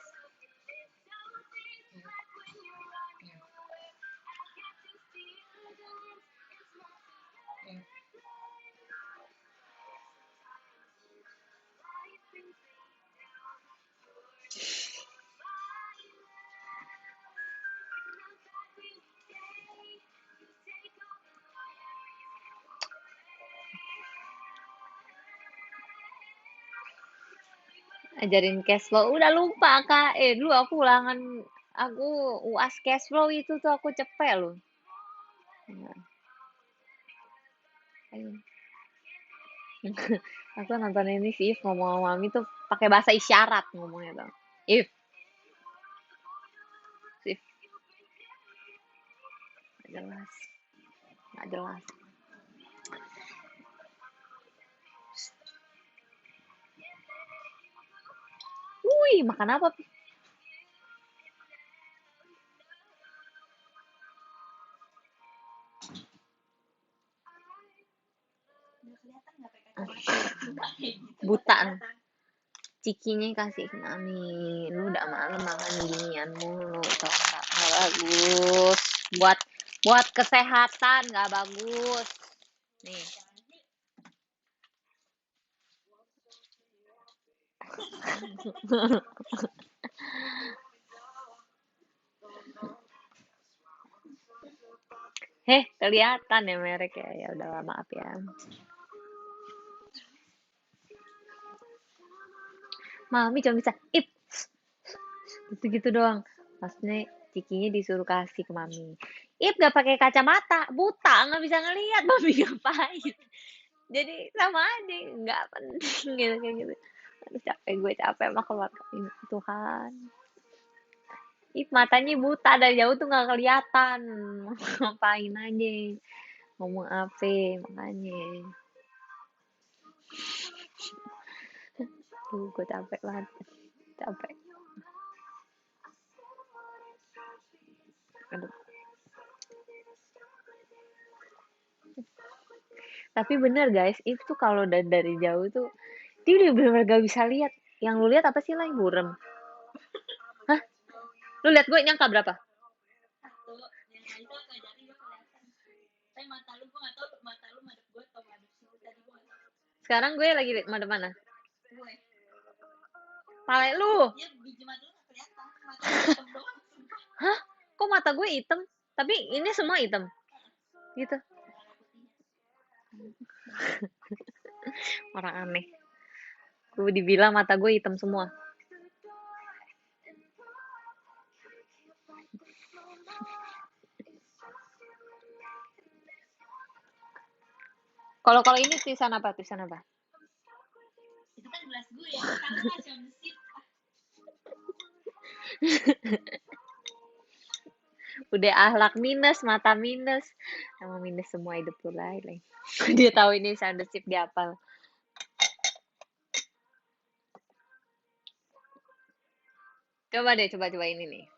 Ajarin cash flow. Udah lupa kak. Dulu aku ulangan, aku UAS cash flow itu tuh aku cepet loh. Nah, ayo. Aku nonton ini sih If ngomong sama Mami tuh pakai bahasa isyarat ngomongnya tuh. If, If, nggak jelas, nggak jelas. Wih, makan apa?
Udah kelihatan nggak pakai kacamata?
Buta. Cikinya kasih ke Mami. Lu udah malam makan ginian mulu, tau nggak bagus. Buat buat kesehatan nggak bagus. Nih. Kelihatan ya merek ya. Ya udah maaf ya. Mami cuma bisa ip gitu-gitu doang. Maksudnya cikinya disuruh kasih ke Mami. Ip gak pakai kacamata, buta, nggak bisa ngelihat Mami ngapain. Jadi sama aja, nggak penting gitu kayak gitu. Aduh capek, gue capek mah keluarga ini, Tuhan. Ip matanya buta dari jauh tuh nggak kelihatan. Ngapain aja, ngomong apa makanya. Tuh gue capek banget, capek. Aduh. Tapi bener guys, itu kalau dari jauh tuh dia udah bener-bener gak bisa lihat. Yang lu lihat apa sih lah, burem? Hah? Lu lihat gue nyangka berapa? Sekarang gue lagi madep mana?
Gue.
Pale lu.
Ya biji mata lu nggak kelihatan. Mata lu hitam doang.
Hah? Kok mata gue hitam? Tapi ini semua hitam. Gitu.
Warna putihnya.
Orang aneh. Gue dibilang mata gue hitam semua. Kalau ini tulisan apa? Tulisan apa?
Itu kan gelas gue ya. Kan masih on the seat.
Udah ahlak minus, mata minus. Emang minus semua hidup lu lain. Dia tahu ini soundship dia hafal. Coba deh, coba ini nih.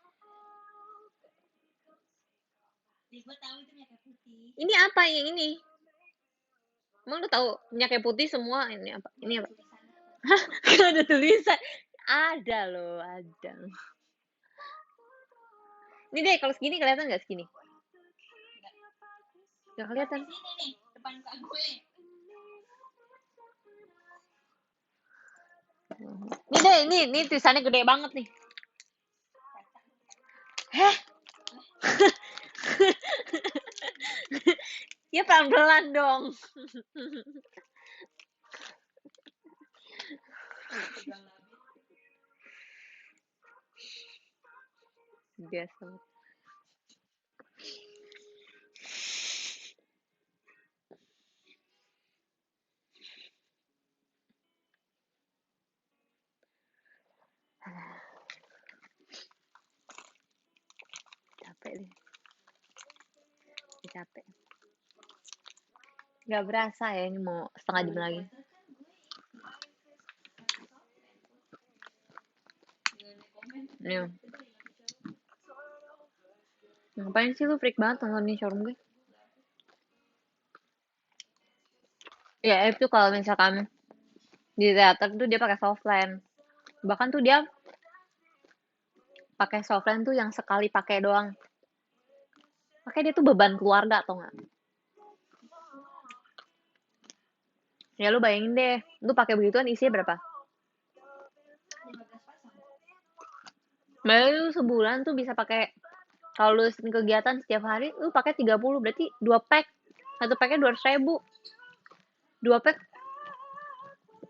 Ya gue tahu itu minyak putih.
Ini apa yang ini? Emang lu tahu minyak kayu putih semua ini apa? Ini apa? Hah? Gak ada tulisan. Ada loh, ada. Ini deh, kalau segini kelihatan nggak segini? Nggak kelihatan.
Sini nih, depan muka gue.
Ini deh, ini tulisannya gede banget nih. Heh? Ya pelan-pelan dong. Biasa. Capek deh. Capek. Gak berasa ya, ini mau setengah jam lagi. Iya. Ngapain sih lu freak banget nontonin showroom gue? Ya itu kalau misalkan di teater tuh dia pakai softland. Bahkan tuh dia pakai softland tuh yang sekali pakai doang. Makanya dia tuh beban keluarga atau enggak? Ya lu bayangin deh, lu pakai begituan isinya berapa?
15 pasang.
Bayangin lu sebulan tuh bisa pakai, kalau lu kegiatan setiap hari, lu pakai 30, berarti 2 pack. Satu packnya 200.000. 2 pack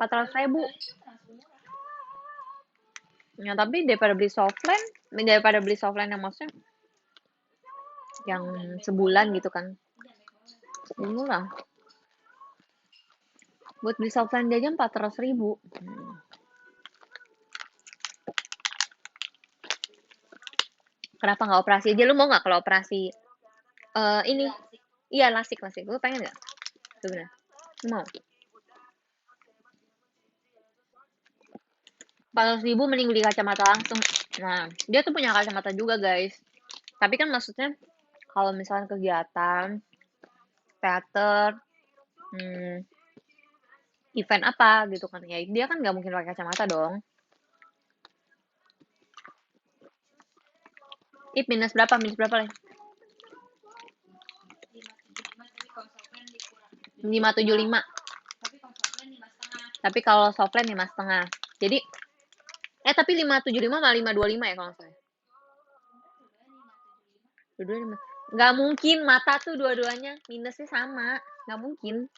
400.000. Ya tapi daripada beli softline yang maksudnya yang sebulan gitu kan. Murah. Buat beli softline dia aja 400.000. Kenapa nggak operasi aja? Lu mau nggak kalau operasi ini? Iya, lasik. Lu pengen nggak? Tuh bener. Lu mau? 400.000 mending beli kacamata langsung. Nah, dia tuh punya kacamata juga guys. Tapi kan maksudnya kalau misalnya kegiatan, teater, event apa gitu kan, ya dia kan nggak mungkin pakai kacamata dong. Minus berapa lah? 575. Tapi kalau softline 5,5. Jadi tapi 575 sama 525 ya kalau nggak salah. Dua-duanya nggak mungkin, mata tuh dua-duanya minusnya sama, nggak mungkin.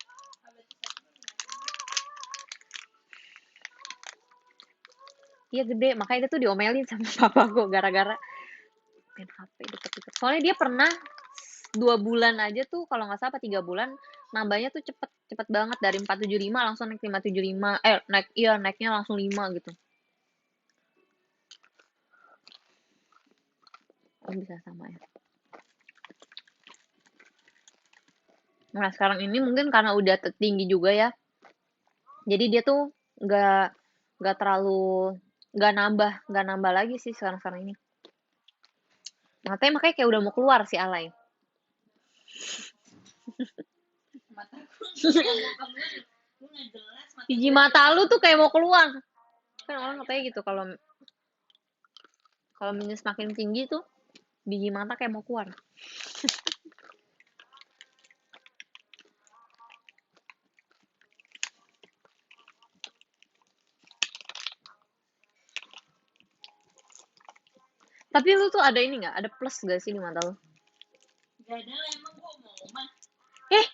Iya gede, makanya dia tuh diomelin sama papaku gara-gara main HP deket-deket. Soalnya dia pernah 2 bulan aja tuh, kalau nggak salah 3 bulan, nambahnya tuh cepet banget dari 475 langsung naik 575. Naiknya langsung 5 gitu. Oh bisa sama ya. Nah sekarang ini mungkin karena udah tinggi juga ya, jadi dia tuh nggak terlalu nggak nambah lagi sih sekarang ini. Makanya kayak udah mau keluar si Alay. Biji mata lu tuh kayak mau keluar. Kan orang katanya gitu, kalau minus makin tinggi tuh biji mata kayak mau keluar. Tapi lu tuh ada ini nggak? Ada plus gak sih di mata lu?
Gak ada lah, emang gua mau mah.
Eh,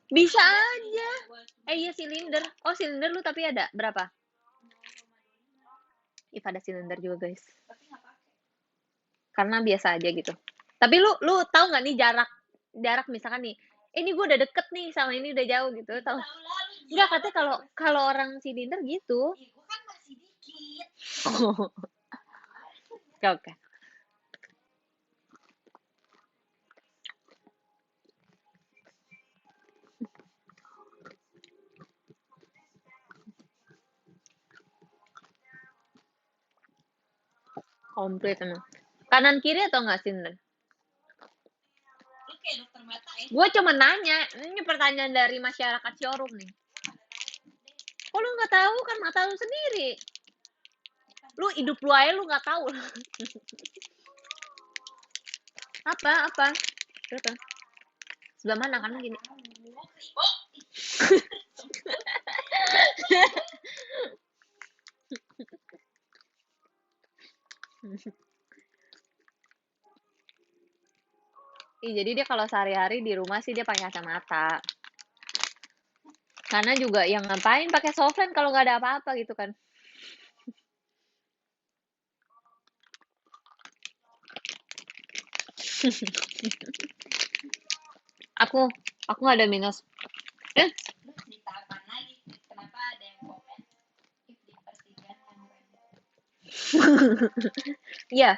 bisa
Ada
aja.
gua
Iya silinder. Oh silinder lu tapi ada berapa? If ada silinder juga guys.
tapi nggak pakai.
Karena biasa aja gitu. Tapi lu tahu nggak nih jarak jarak misalkan nih, ini gue udah deket nih sama ini udah jauh gitu,
Gua
tahu?
tahu lah lu
Enggak
jarak
katanya kalau
pasti.
kalau orang silinder gitu.
Ih, gua kan masih dikit.
Oke oke. Komplit emang. Kanan kiri atau enggak silinder?
Lu kayak dokter mata ya.
Gue cuma nanya, ini pertanyaan dari masyarakat showroom nih. Kok lu nggak tahu kan mata lu sendiri? Lu hidup lu aja lu nggak tahu. Apa apa? Apa? Sebelah mana kan gini?
Oh,
Jadi dia kalau sehari-hari di rumah sih dia pakai kacamata. Karena juga yang ngapain pakai softline kalau nggak ada apa-apa gitu kan. Aku aku nggak ada minus. Eh,
lu cerita apa lagi? Kenapa ada yang komen if di pertigaan yang
iya.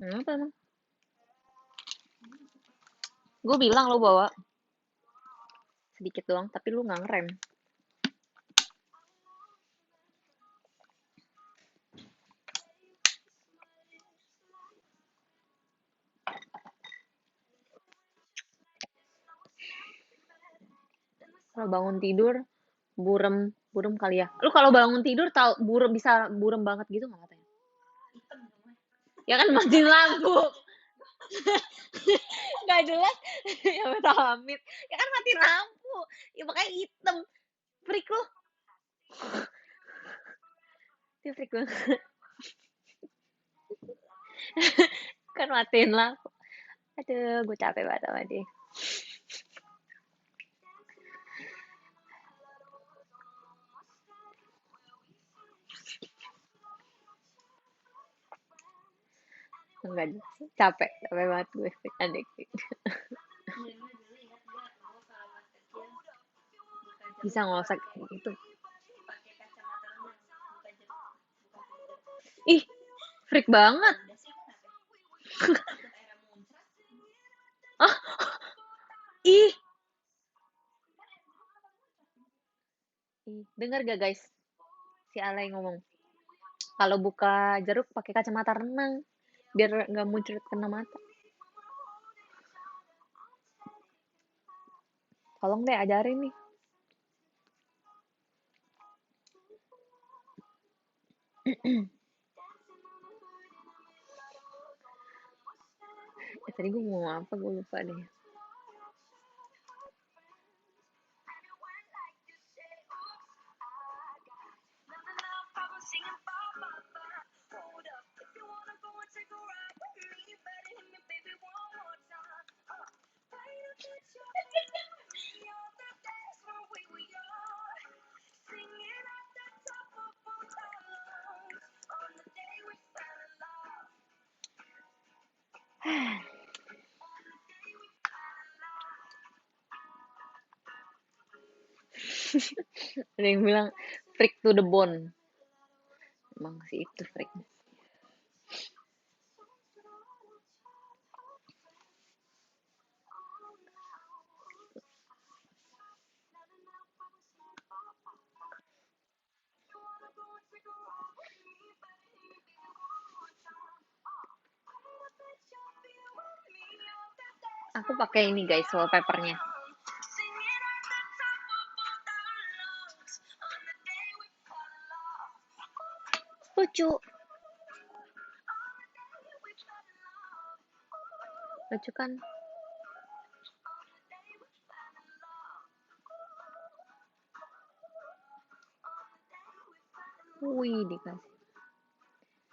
Apa emang? Gue bilang lo bawa sedikit doang, tapi lu nggak ngerem. Kalau bangun tidur, burem, burem kali ya. Lu kalau bangun tidur tahu burem bisa burem banget gitu nggak katanya?
hitam semua.
Ya kan matiin lampu. Nggak jelas. Ya betul amit. Ya kan matiin lampu. Ya makanya hitam. Freak lu. Dia freak banget. Kan matiin lampu. Aduh, gue capek banget sama dia. Enggak jelas. Capek banget gue. Adik.
Dulu dulu ingat gua kalau pas kecil buka
Bisa
jeruk
nggak usah gitu.
pakai kacamata renang, buka jeruk, buka filter.
Ih, freak banget.
Udah sih kenapa? Takut airnya muncrat.
Ah, ih. Dengar gak guys? Si Alay ngomong. Kalau buka jeruk pakai kacamata renang biar nggak muncrat kena mata. Tolong deh ajarin nih. Tadi gue mau apa gue lupa deh. Ada yang bilang freak to the bone. Emang sih itu freak. Aku pakai ini guys wallpapernya. Lucu. Lucu kan? Wih dikasih.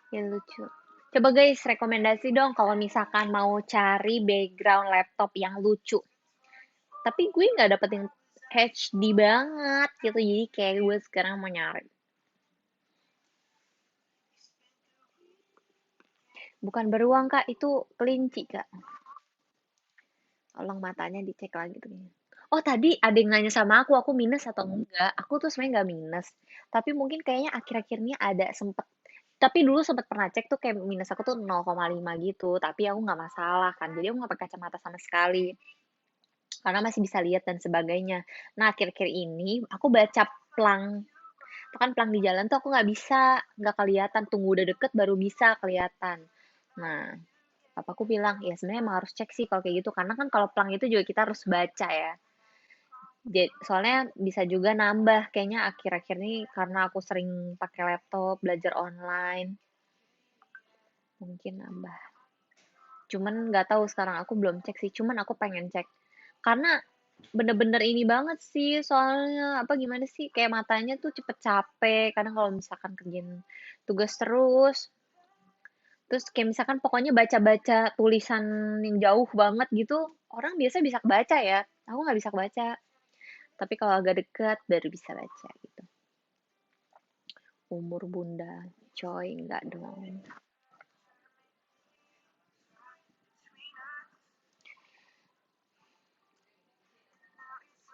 Ya lucu. Coba guys, rekomendasi dong kalau misalkan mau cari background laptop yang lucu. Tapi gue nggak dapet yang HD banget gitu, jadi kayak gue sekarang mau nyari. Bukan beruang kak, itu kelinci kak. Tolong matanya dicek lagi tuh. Oh tadi ada yang nanya sama aku minus atau enggak. Aku tuh sebenarnya nggak minus. Tapi mungkin kayaknya akhir-akhir ini ada sempet. Tapi dulu sempet pernah cek tuh kayak minus aku tuh 0,5 gitu. Tapi aku nggak masalah kan. Jadi aku nggak pakai kacamata sama sekali. Karena masih bisa lihat dan sebagainya. Nah akhir-akhir ini aku baca plang. Kan plang di jalan tuh aku nggak bisa. Nggak kelihatan. Tunggu udah deket baru bisa kelihatan. Nah papaku bilang, ya sebenarnya emang harus cek sih kalau kayak gitu. Karena kan kalau plang itu juga kita harus baca ya. Soalnya bisa juga nambah. Kayaknya akhir-akhir ini karena aku sering pakai laptop, belajar online, mungkin nambah. Cuman nggak tahu sekarang aku belum cek sih. Cuman aku pengen cek. Karena bener-bener ini banget sih. Soalnya apa gimana sih? Kayak matanya tuh cepet capek. Kadang kalau misalkan kerjain tugas terus, terus kayak misalkan pokoknya baca-baca tulisan yang jauh banget gitu, orang biasa bisa baca ya. Aku nggak bisa baca. Tapi kalau agak dekat baru bisa baca gitu. Umur bunda, coy, enggak dong.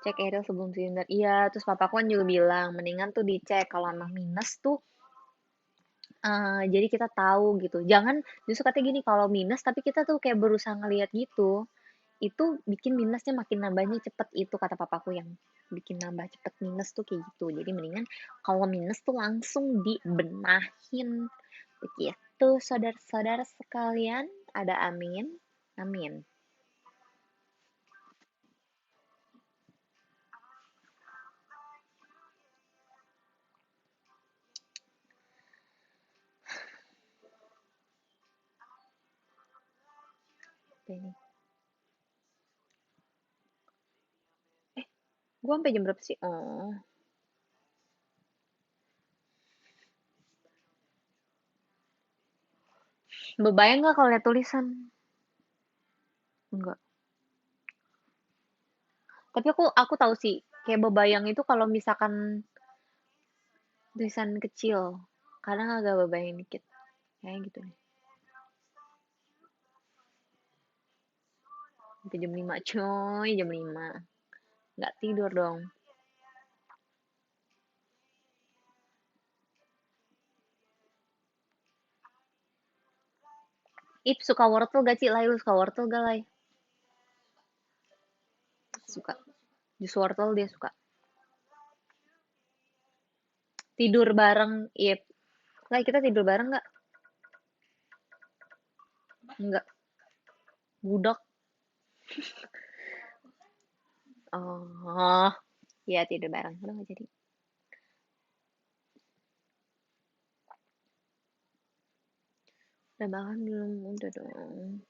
Cek Eril sebelum silinder. Iya, terus papaku kan juga bilang, mendingan tuh dicek kalau emang minus tuh, jadi kita tahu gitu. Jangan, justru katanya gini, kalau minus tapi kita tuh kayak berusaha ngeliat gitu, itu bikin minusnya makin nambahnya cepet itu kata papaku yang bikin nambah cepet minus tuh kayak gitu. Jadi mendingan kalau minus tuh langsung dibenahin. Begitu, saudara-saudara sekalian, ada amin. Amin. Apa ini? Eh, gua sampai jam berapa sih? Oh. Bebayang nggak kalau lihat tulisan? Enggak. Tapi aku tahu sih, kayak bebayang itu kalau misalkan tulisan kecil, kadang agak bebayang dikit. Kayak gitu nih. Sampai jam 5 coy, jam 5. Nggak tidur dong. Ip suka wortel gak sih? Lai, lu suka wortel gak, Lai? Suka. Jus wortel dia suka. Tidur bareng, Ip. Lai, kita tidur bareng nggak? Nggak. Budak. Oh, ya tidur bareng. Udah nggak jadi. Udah makan belum? Udah dong.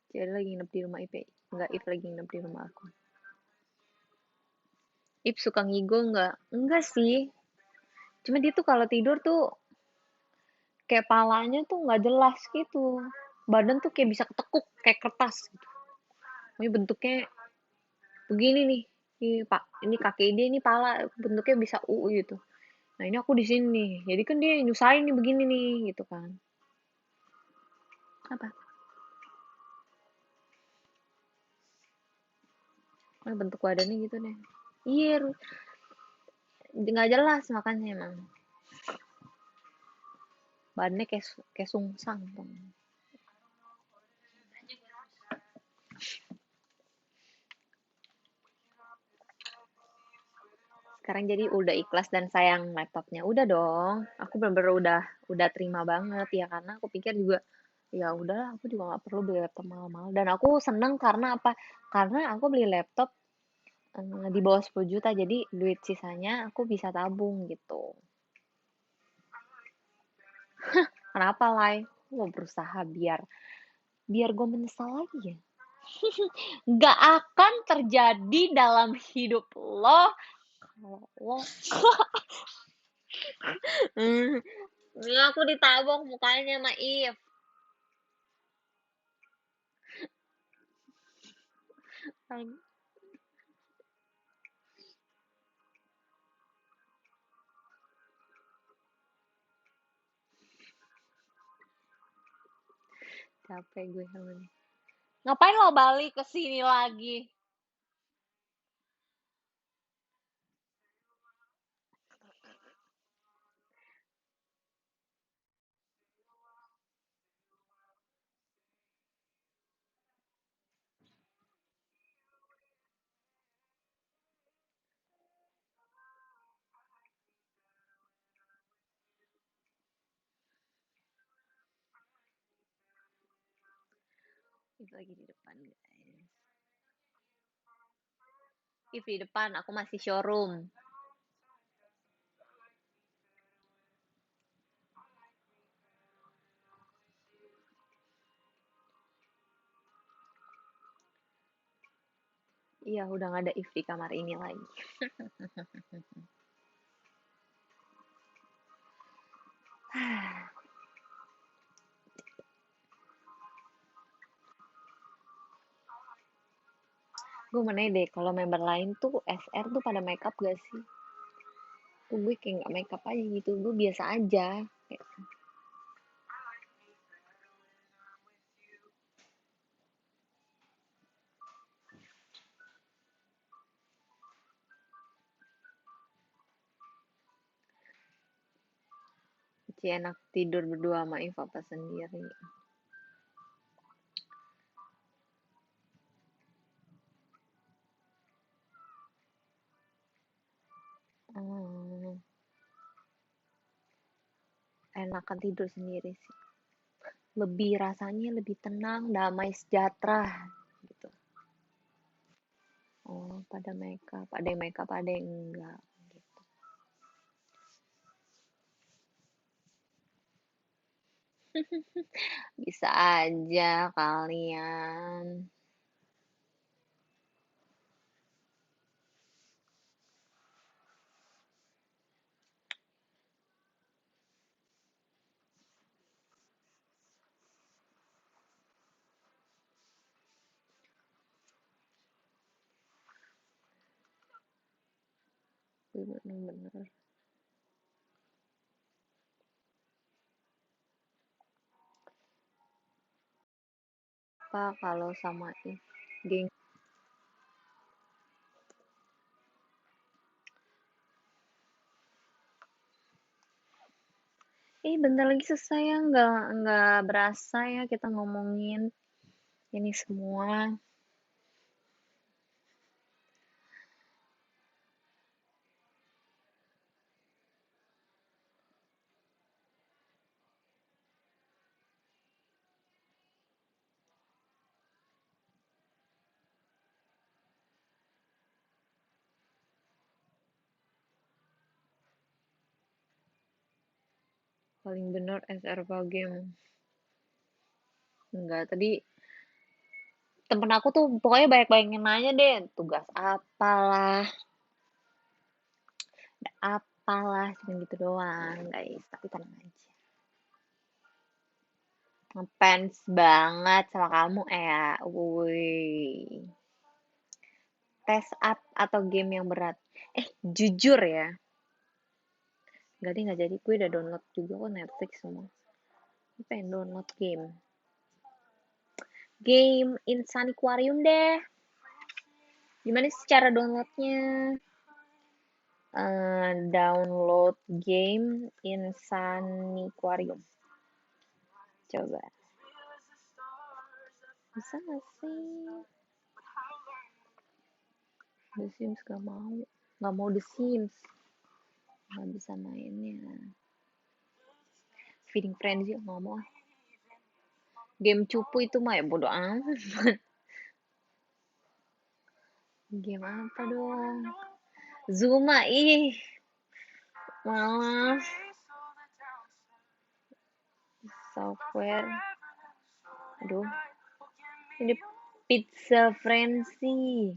Jadi lagi nginep di rumah Ip. Enggak, Ip lagi nginep di rumah aku. Ip suka ngigo nggak? Enggak sih. Cuma dia tuh kalau tidur tuh kayak palanya tuh nggak jelas gitu. Badan tuh kayak bisa ketekuk kayak kertas gitu. Ini bentuknya begini nih. Ini Pak, ini kaki dia ini pala bentuknya bisa U gitu. Nah, ini aku di sini nih. Jadi kan dia nyusahin nih begini nih gitu kan. Apa? Oh, bentuk badannya gitu deh. Iya, nggak jelas makanya emang. Badannya kayak sungsang tuh. Sekarang jadi udah ikhlas dan sayang laptopnya. Udah dong. Aku bener-bener udah terima banget ya karena aku pikir juga ya udahlah aku juga nggak perlu beli laptop mahal-mahal dan aku seneng karena apa? Karena aku beli laptop di bawah 10 juta jadi duit sisanya aku bisa tabung gitu. Kenapa, Lai? Lo berusaha biar biar gue menyesal lagi ya? Nggak akan terjadi dalam hidup lo kalau lo. Hmm, ini aku ditabok mukanya sama If. Capek gue sama ini. Ngapain lo balik ke sini lagi? If lagi di depan, guys. If di depan, aku masih showroom. Iya, udah gak ada If di kamar ini lagi. Gue mana deh, kalau member lain tuh SR tuh pada makeup gak sih? Tuh gue kayak gak makeup aja gitu, gue biasa aja. Kayak, Cie enak tidur berdua sama If apa sendiri. Hmm, enakan tidur sendiri sih. Lebih rasanya lebih tenang, damai, sejahtera gitu. Oh, pada makeup, ada yang makeup, ada yang enggak gitu. Bisa aja kalian. Bener-bener. Apa kalau sama If, geng. Bentar lagi selesai ya, nggak berasa ya kita ngomongin ini semua. Paling bener SRK game. Enggak, tadi temen aku tuh pokoknya banyak-banyakin nanya deh, tugas apalah, apalah, cuma gitu doang, guys. Tapi tenang aja. Ngefans banget sama kamu ya. Wih. Tes up atau game yang berat? Jujur ya. Gak deh, gak jadi. Gue udah download juga kok Netflix semua. Gue pengen download game. Game Insaniquarium deh. Gimana sih cara downloadnya? Download game Insaniquarium. Coba. Bisa gak sih? The Sims gak mau. Gak mau The Sims. Gak bisa mainnya. Feeding Frenzy gak mau. Game cupu itu mah ya bodo amat. Game apa dong? Zuma, ih. Malas. software. Aduh, ini Pizza Frenzy,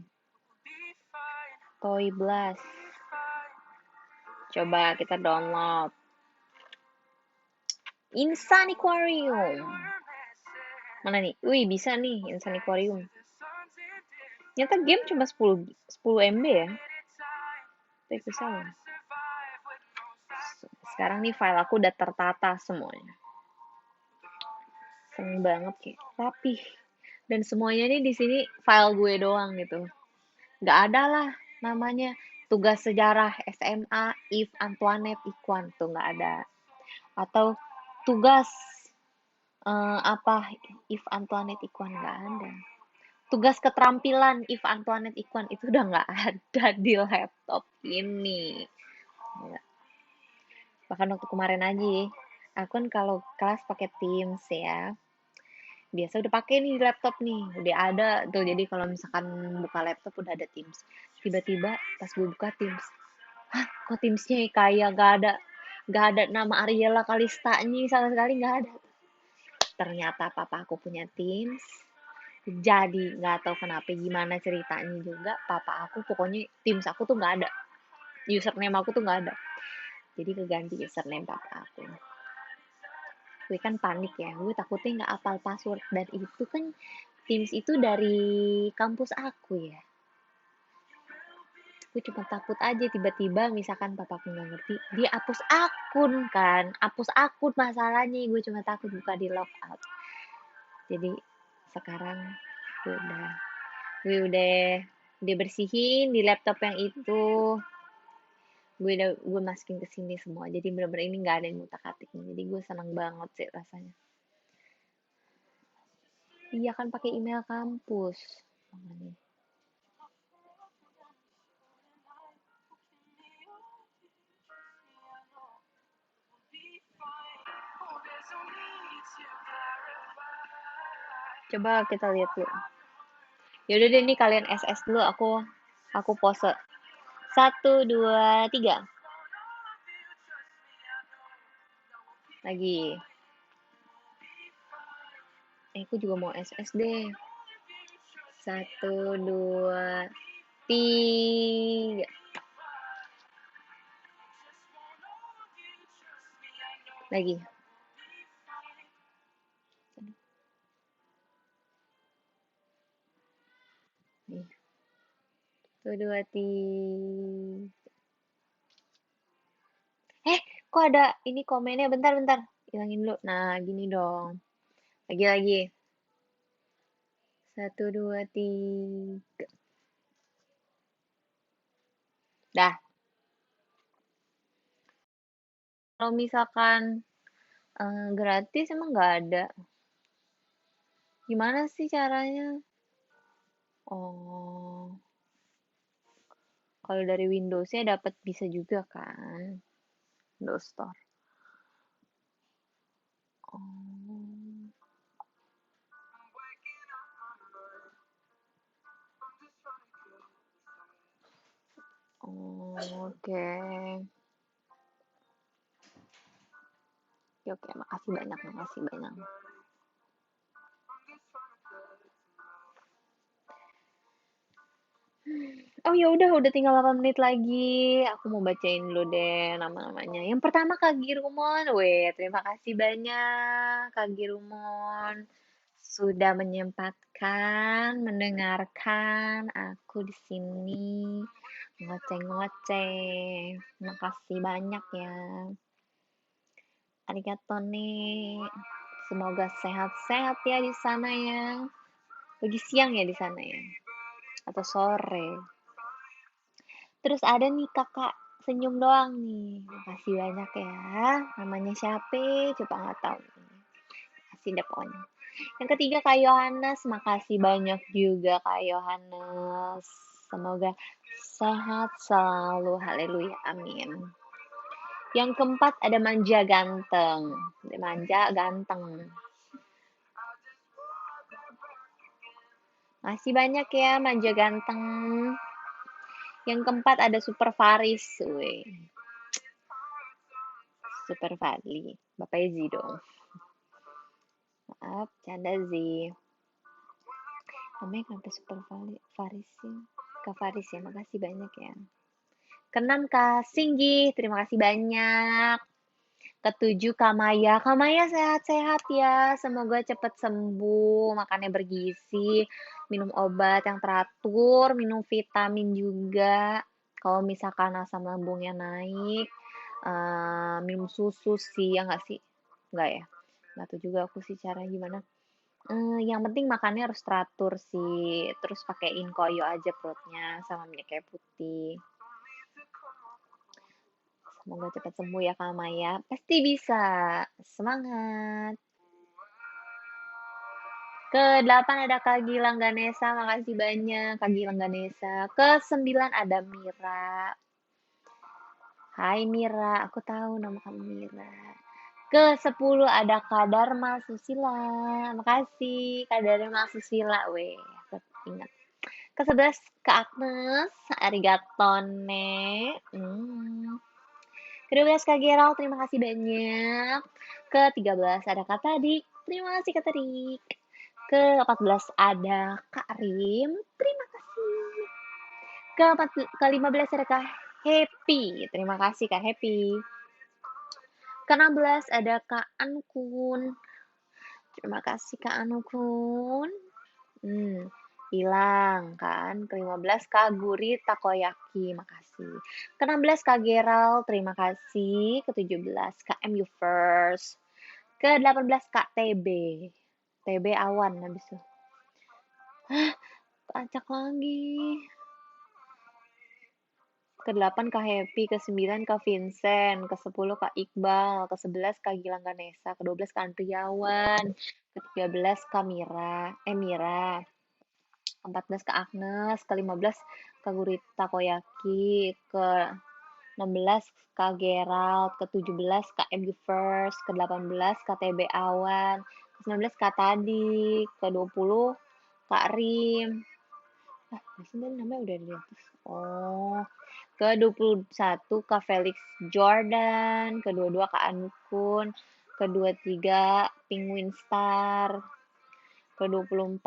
Toy Blast. Coba kita download. Insaniquarium. Mana nih? Wih, bisa nih Insaniquarium. Ternyata game cuma 10 MB ya. Tapi bisa loh. Sekarang nih file aku udah tertata semuanya. Seneng banget kayak rapih. Dan semuanya nih di sini file gue doang gitu. Nggak ada lah namanya tugas sejarah SMA If Antoinette Ikhwan tuh nggak ada. Atau tugas apa If Antoinette Ikhwan nggak ada. Tugas keterampilan If Antoinette Ikhwan itu udah nggak ada di laptop ini. Ya. Bahkan waktu kemarin aja, aku kan kalau kelas pakai Teams ya. Biasa udah pakai nih di laptop nih, udah ada tuh. Jadi kalau misalkan buka laptop udah ada Teams. Tiba-tiba pas gue buka Teams, hah, kok Teamsnya kayak gak ada nama Ariela Kalistanya sama sekali nggak ada. Ternyata papa aku punya Teams. Jadi nggak tahu kenapa gimana ceritanya juga papa aku pokoknya Teams aku tuh nggak ada. Username aku tuh nggak ada. Jadi keganti username papa aku. Gue kan panik ya, gue takutnya nggak hafal password. Dan itu kan Teams itu dari kampus aku ya. Gue cuma takut aja tiba-tiba misalkan papaku nggak ngerti, dia hapus akun kan. Hapus akun masalahnya, gue cuma takut buka di logout. Jadi sekarang gue udah bersihin di laptop yang itu. Gue masukin ke sini semua. Jadi bener-bener ini nggak ada yang ngutak-atik. Jadi gue seneng banget sih rasanya. Iya kan pakai email kampus. Makanya. Coba kita lihat dulu. Yaudah deh nih kalian SS dulu, aku pose. 1, 2, 3. Lagi. Aku juga mau SS deh. 1, 2, 3. Lagi. Nih. 1, 2, 3. Kok ada ini komennya? Bentar. Hilangin dulu. Nah, gini dong. Lagi. 1, 2, 3. Dah. Kalau misalkan gratis emang nggak ada. Gimana sih caranya? Oh, kalau dari Windows-nya dapat bisa juga kan? Windows Store. Oh, oke. Oke, makasih banyak. Oh ya udah tinggal 8 menit lagi. Aku mau bacain dulu deh nama-namanya. Yang pertama Kak Girumon. Weh, terima kasih banyak Kak Girumon sudah menyempatkan mendengarkan aku di sini ngoceh-ngoceh. Makasih banyak ya. Arigato nih. Semoga sehat-sehat ya di sana ya. Lagi siang ya di sana ya. Atau sore. Terus ada nih kakak senyum doang nih. Makasih banyak ya. Namanya siapa? Coba nggak tahu. Kasih deh pokoknya. Yang ketiga Kak Yohanes. Makasih banyak juga Kak Yohanes. Semoga sehat selalu. Haleluya. Amin. Yang keempat ada Manja Ganteng. Manja Ganteng. Masih banyak ya Manja Ganteng. Yang keempat ada Super Faris. Weh. Super Fadli. Bapak Ezi dong. Maaf, canda sih. Namanya kenapa super Faris ya? Kak Faris ya, makasih banyak ya. Keenam Kak Singgi, terima kasih banyak. Ketujuh Kak Maya. Kak Maya sehat-sehat ya. Semoga cepat sembuh, makannya bergizi, minum obat yang teratur, minum vitamin juga. Kalau misalkan asam lambungnya naik, minum susu sih, ya nggak sih? Nggak ya? Nggak tahu juga aku sih cara gimana. Yang penting makannya harus teratur sih. Terus pakein koyo aja perutnya sama minyak kayu putih. Semoga cepat sembuh ya Kak Maya. Pasti bisa. Semangat. Ke-8 ada Kak Gilang Ganesa, makasih banyak Kak Gilang Ganesa. Ke-9 ada Mira. Hai Mira, aku tahu nama kamu Mira. Ke-10 ada Kak Dharma Susila. Makasih Kak Dharma Susila. Weh, aku ingat. Ke-11 Kak Agnes. Arigatone. Ke-12 Kak Gerald, terima kasih banyak. Ke-13 ada Kak Tadik. Terima kasih Kak Tadik. Ke-14 ada Kak Rim. Terima kasih. Ke-15 ada Kak Happy. Terima kasih Kak Happy. Ke-16 ada Kak Ankun. Terima kasih Kak Anukun. Hilang kan. Ke-15 Kak Guri Takoyaki. Makasih. Ke-16 Kak Geral. Terima kasih. Ke-17 Kak MU First. Ke-18 Kak TB. TB awan habis itu. Acak lagi. Ke-8 Kak Happy, ke-9 Kak Vincent, ke-10 Kak Iqbal, ke-11 Kak Gilang Ganesa, ke-12 Kak Andriawan, ke-13 Kak Mira, ke-14 Kak Agnes, ke-15 Kak Gurita Koyaki, ke-16 Kak Gerald, ke-17 Kak MU First, ke-18 Kak TB Awan, ke-19 Kak Tadi, ke-20 Kak Rim. Sebenarnya namanya udah di atas. Oh, ke-21 Kak Felix Jordan, ke-22 Kak Anukun, ke-23 Penguin Star, ke-24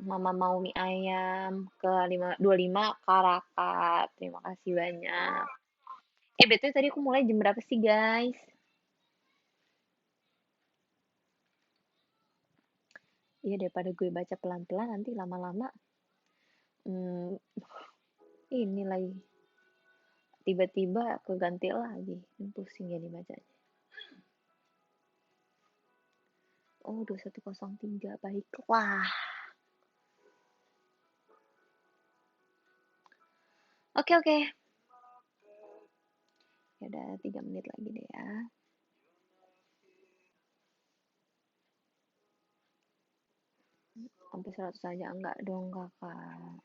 Mama Mau Mie Ayam, ke-25 Kak Raka. Terima kasih banyak. BTW tadi aku mulai jam berapa sih, guys? Iya, daripada gue baca pelan-pelan nanti lama-lama hmm, ini lagi tiba-tiba keganti lagi. Pusing ya dibacanya. Oh, 2103. Baiklah. Oke, oke. Ya udah 3 menit lagi deh ya. Sampai 100 aja. Enggak dong, kakak.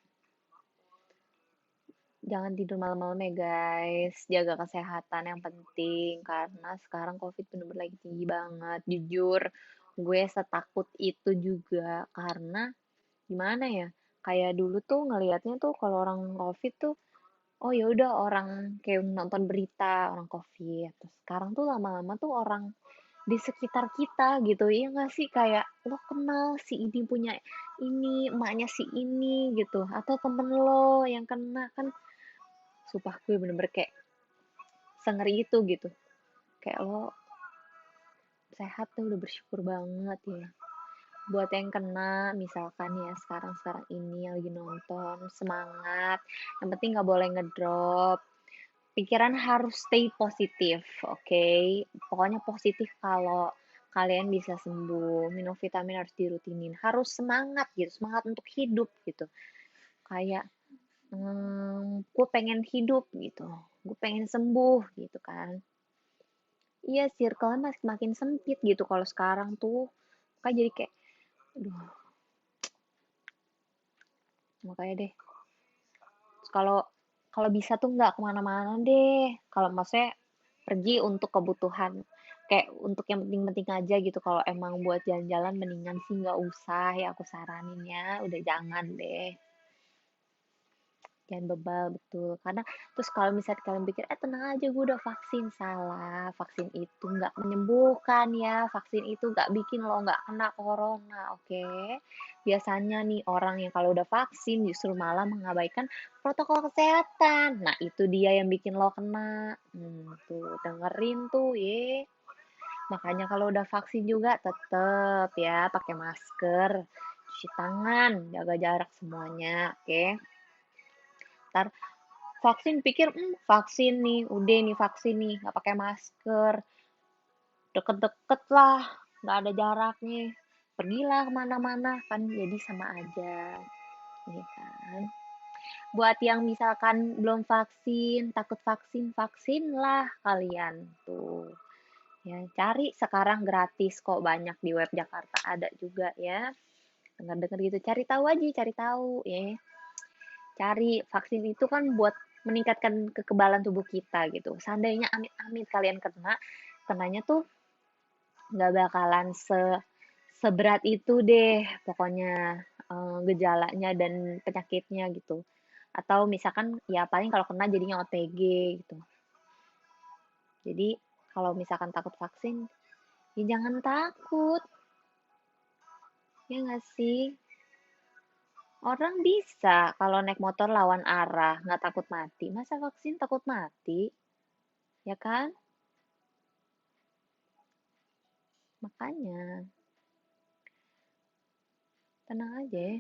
Jangan tidur malam-malam ya, guys. Jaga kesehatan yang penting. Karena sekarang COVID bener-bener lagi tinggi banget. Jujur, gue setakut itu juga. Karena, gimana ya? Kayak dulu tuh ngelihatnya tuh kalau orang COVID tuh, oh ya udah orang kayak nonton berita orang COVID. Terus sekarang tuh lama-lama tuh orang di sekitar kita gitu, iya nggak sih? Kayak lo kenal si ini punya ini, emaknya si ini gitu, atau temen lo yang kena kan, sumpah gue bener-bener kayak sengeri itu gitu. Kayak lo sehat tuh udah bersyukur banget ya. Buat yang kena misalkan ya sekarang-sekarang ini yang lagi nonton, semangat. Yang penting nggak boleh ngedrop. Pikiran harus stay positif, oke? Okay? Pokoknya positif kalau kalian bisa sembuh. Minum vitamin harus dirutinin. Harus semangat gitu, semangat untuk hidup gitu. Kayak, gue pengen hidup gitu. Gue pengen sembuh gitu kan. Iya, circle-nya makin sempit gitu kalau sekarang tuh. Makanya jadi kayak, aduh, makanya deh. Kalau kalau bisa tuh nggak kemana-mana deh. Kalau maksudnya pergi untuk kebutuhan kayak untuk yang penting-penting aja gitu. Kalau emang buat jalan-jalan mendingan sih nggak usah ya, aku saranin ya udah jangan deh. Jangan bebal, betul. Karena terus kalau misalnya kalian pikir, tenang aja gue udah vaksin. Salah, vaksin itu nggak menyembuhkan ya. Vaksin itu nggak bikin lo nggak kena corona, oke? Biasanya nih orang yang kalau udah vaksin justru malah mengabaikan protokol kesehatan. Nah, itu dia yang bikin lo kena. Tuh, dengerin tuh, ye. Makanya kalau udah vaksin juga tetep ya pakai masker, cuci tangan, jaga jarak semuanya, oke? Ntar vaksin pikir, vaksin nih, udah nih vaksin nih, nggak pakai masker, deket-deket lah, nggak ada jaraknya, pergilah kemana-mana, kan jadi sama aja, ya kan? Buat yang misalkan belum vaksin, takut vaksin, vaksin lah kalian tuh. Ya, cari sekarang gratis kok banyak di web Jakarta ada juga ya. Dengar-dengar gitu, cari tahu aja, cari tahu ya. Cari vaksin itu kan buat meningkatkan kekebalan tubuh kita gitu. Seandainya amit-amit kalian kenanya tuh nggak bakalan seberat itu deh pokoknya gejalanya dan penyakitnya gitu. Atau misalkan ya paling kalau kena jadinya OTG gitu. Jadi kalau misalkan takut vaksin, ya jangan takut. Ya nggak sih? Orang bisa kalau naik motor lawan arah, nggak takut mati. Masa vaksin takut mati? Ya kan? Makanya, tenang aja ya.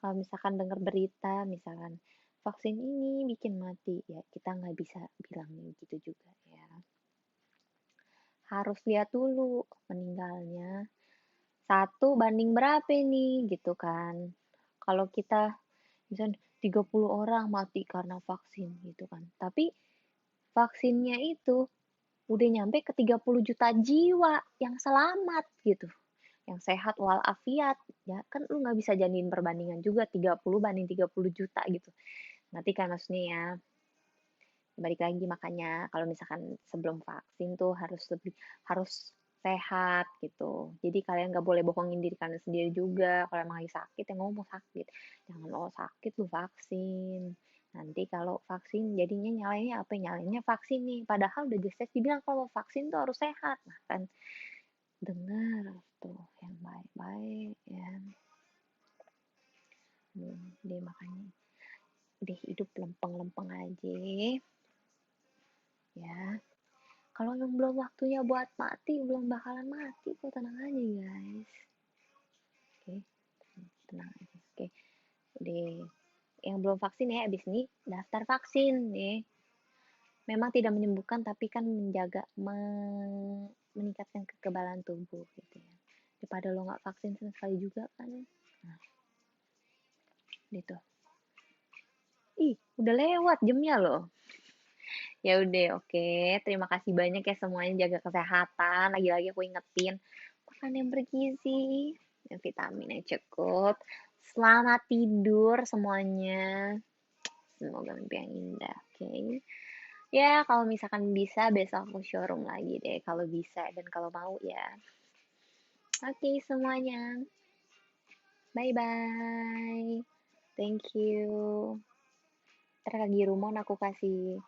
Kalau misalkan dengar berita, misalkan vaksin ini bikin mati, ya kita nggak bisa bilang gitu juga ya. Harus lihat dulu meninggalnya. Satu banding berapa nih gitu kan. Kalau kita misalnya 30 orang mati karena vaksin gitu kan. Tapi vaksinnya itu udah nyampe ke 30 juta jiwa yang selamat gitu, yang sehat walafiat. Ya kan lu nggak bisa jadiin perbandingan juga 30 banding 30 juta gitu, nanti kan maksudnya ya. Balik lagi, makanya kalau misalkan sebelum vaksin tuh harus sehat gitu. Jadi kalian nggak boleh bohongin diri kalian sendiri juga. Kalau emang lagi sakit ya ngomong sakit, jangan sakit lu vaksin. Nanti kalau vaksin jadinya nyalainnya apa? Nyalainnya vaksin nih. Padahal udah jelas dibilang kalau vaksin tuh harus sehat. Nah kan dengar tuh yang baik-baik ya. Deh makanya deh hidup lempeng-lempeng aja ya. Kalau yang belum waktunya buat mati, belum bakalan mati kok, tenang aja guys. Oke, tenang aja. Oke, deh. Yang belum vaksin ya, abis ini daftar vaksin nih. Memang tidak menyembuhkan, tapi kan menjaga, meningkatkan kekebalan tubuh gitu ya. Daripada lo nggak vaksin sama sekali juga kan. Nah, gitu. Ih, udah lewat jamnya loh. Ya udah, oke. Terima kasih banyak ya semuanya, jaga kesehatan. Lagi-lagi aku ingetin, makan yang bergizi, yang vitaminnya cukup. Selamat tidur semuanya. Semoga mimpi yang indah, oke. Ya, kalau misalkan bisa besok aku showroom lagi deh kalau bisa dan kalau mau ya. Oke semuanya. Bye bye. Thank you. Ntar lagi rumah aku kasih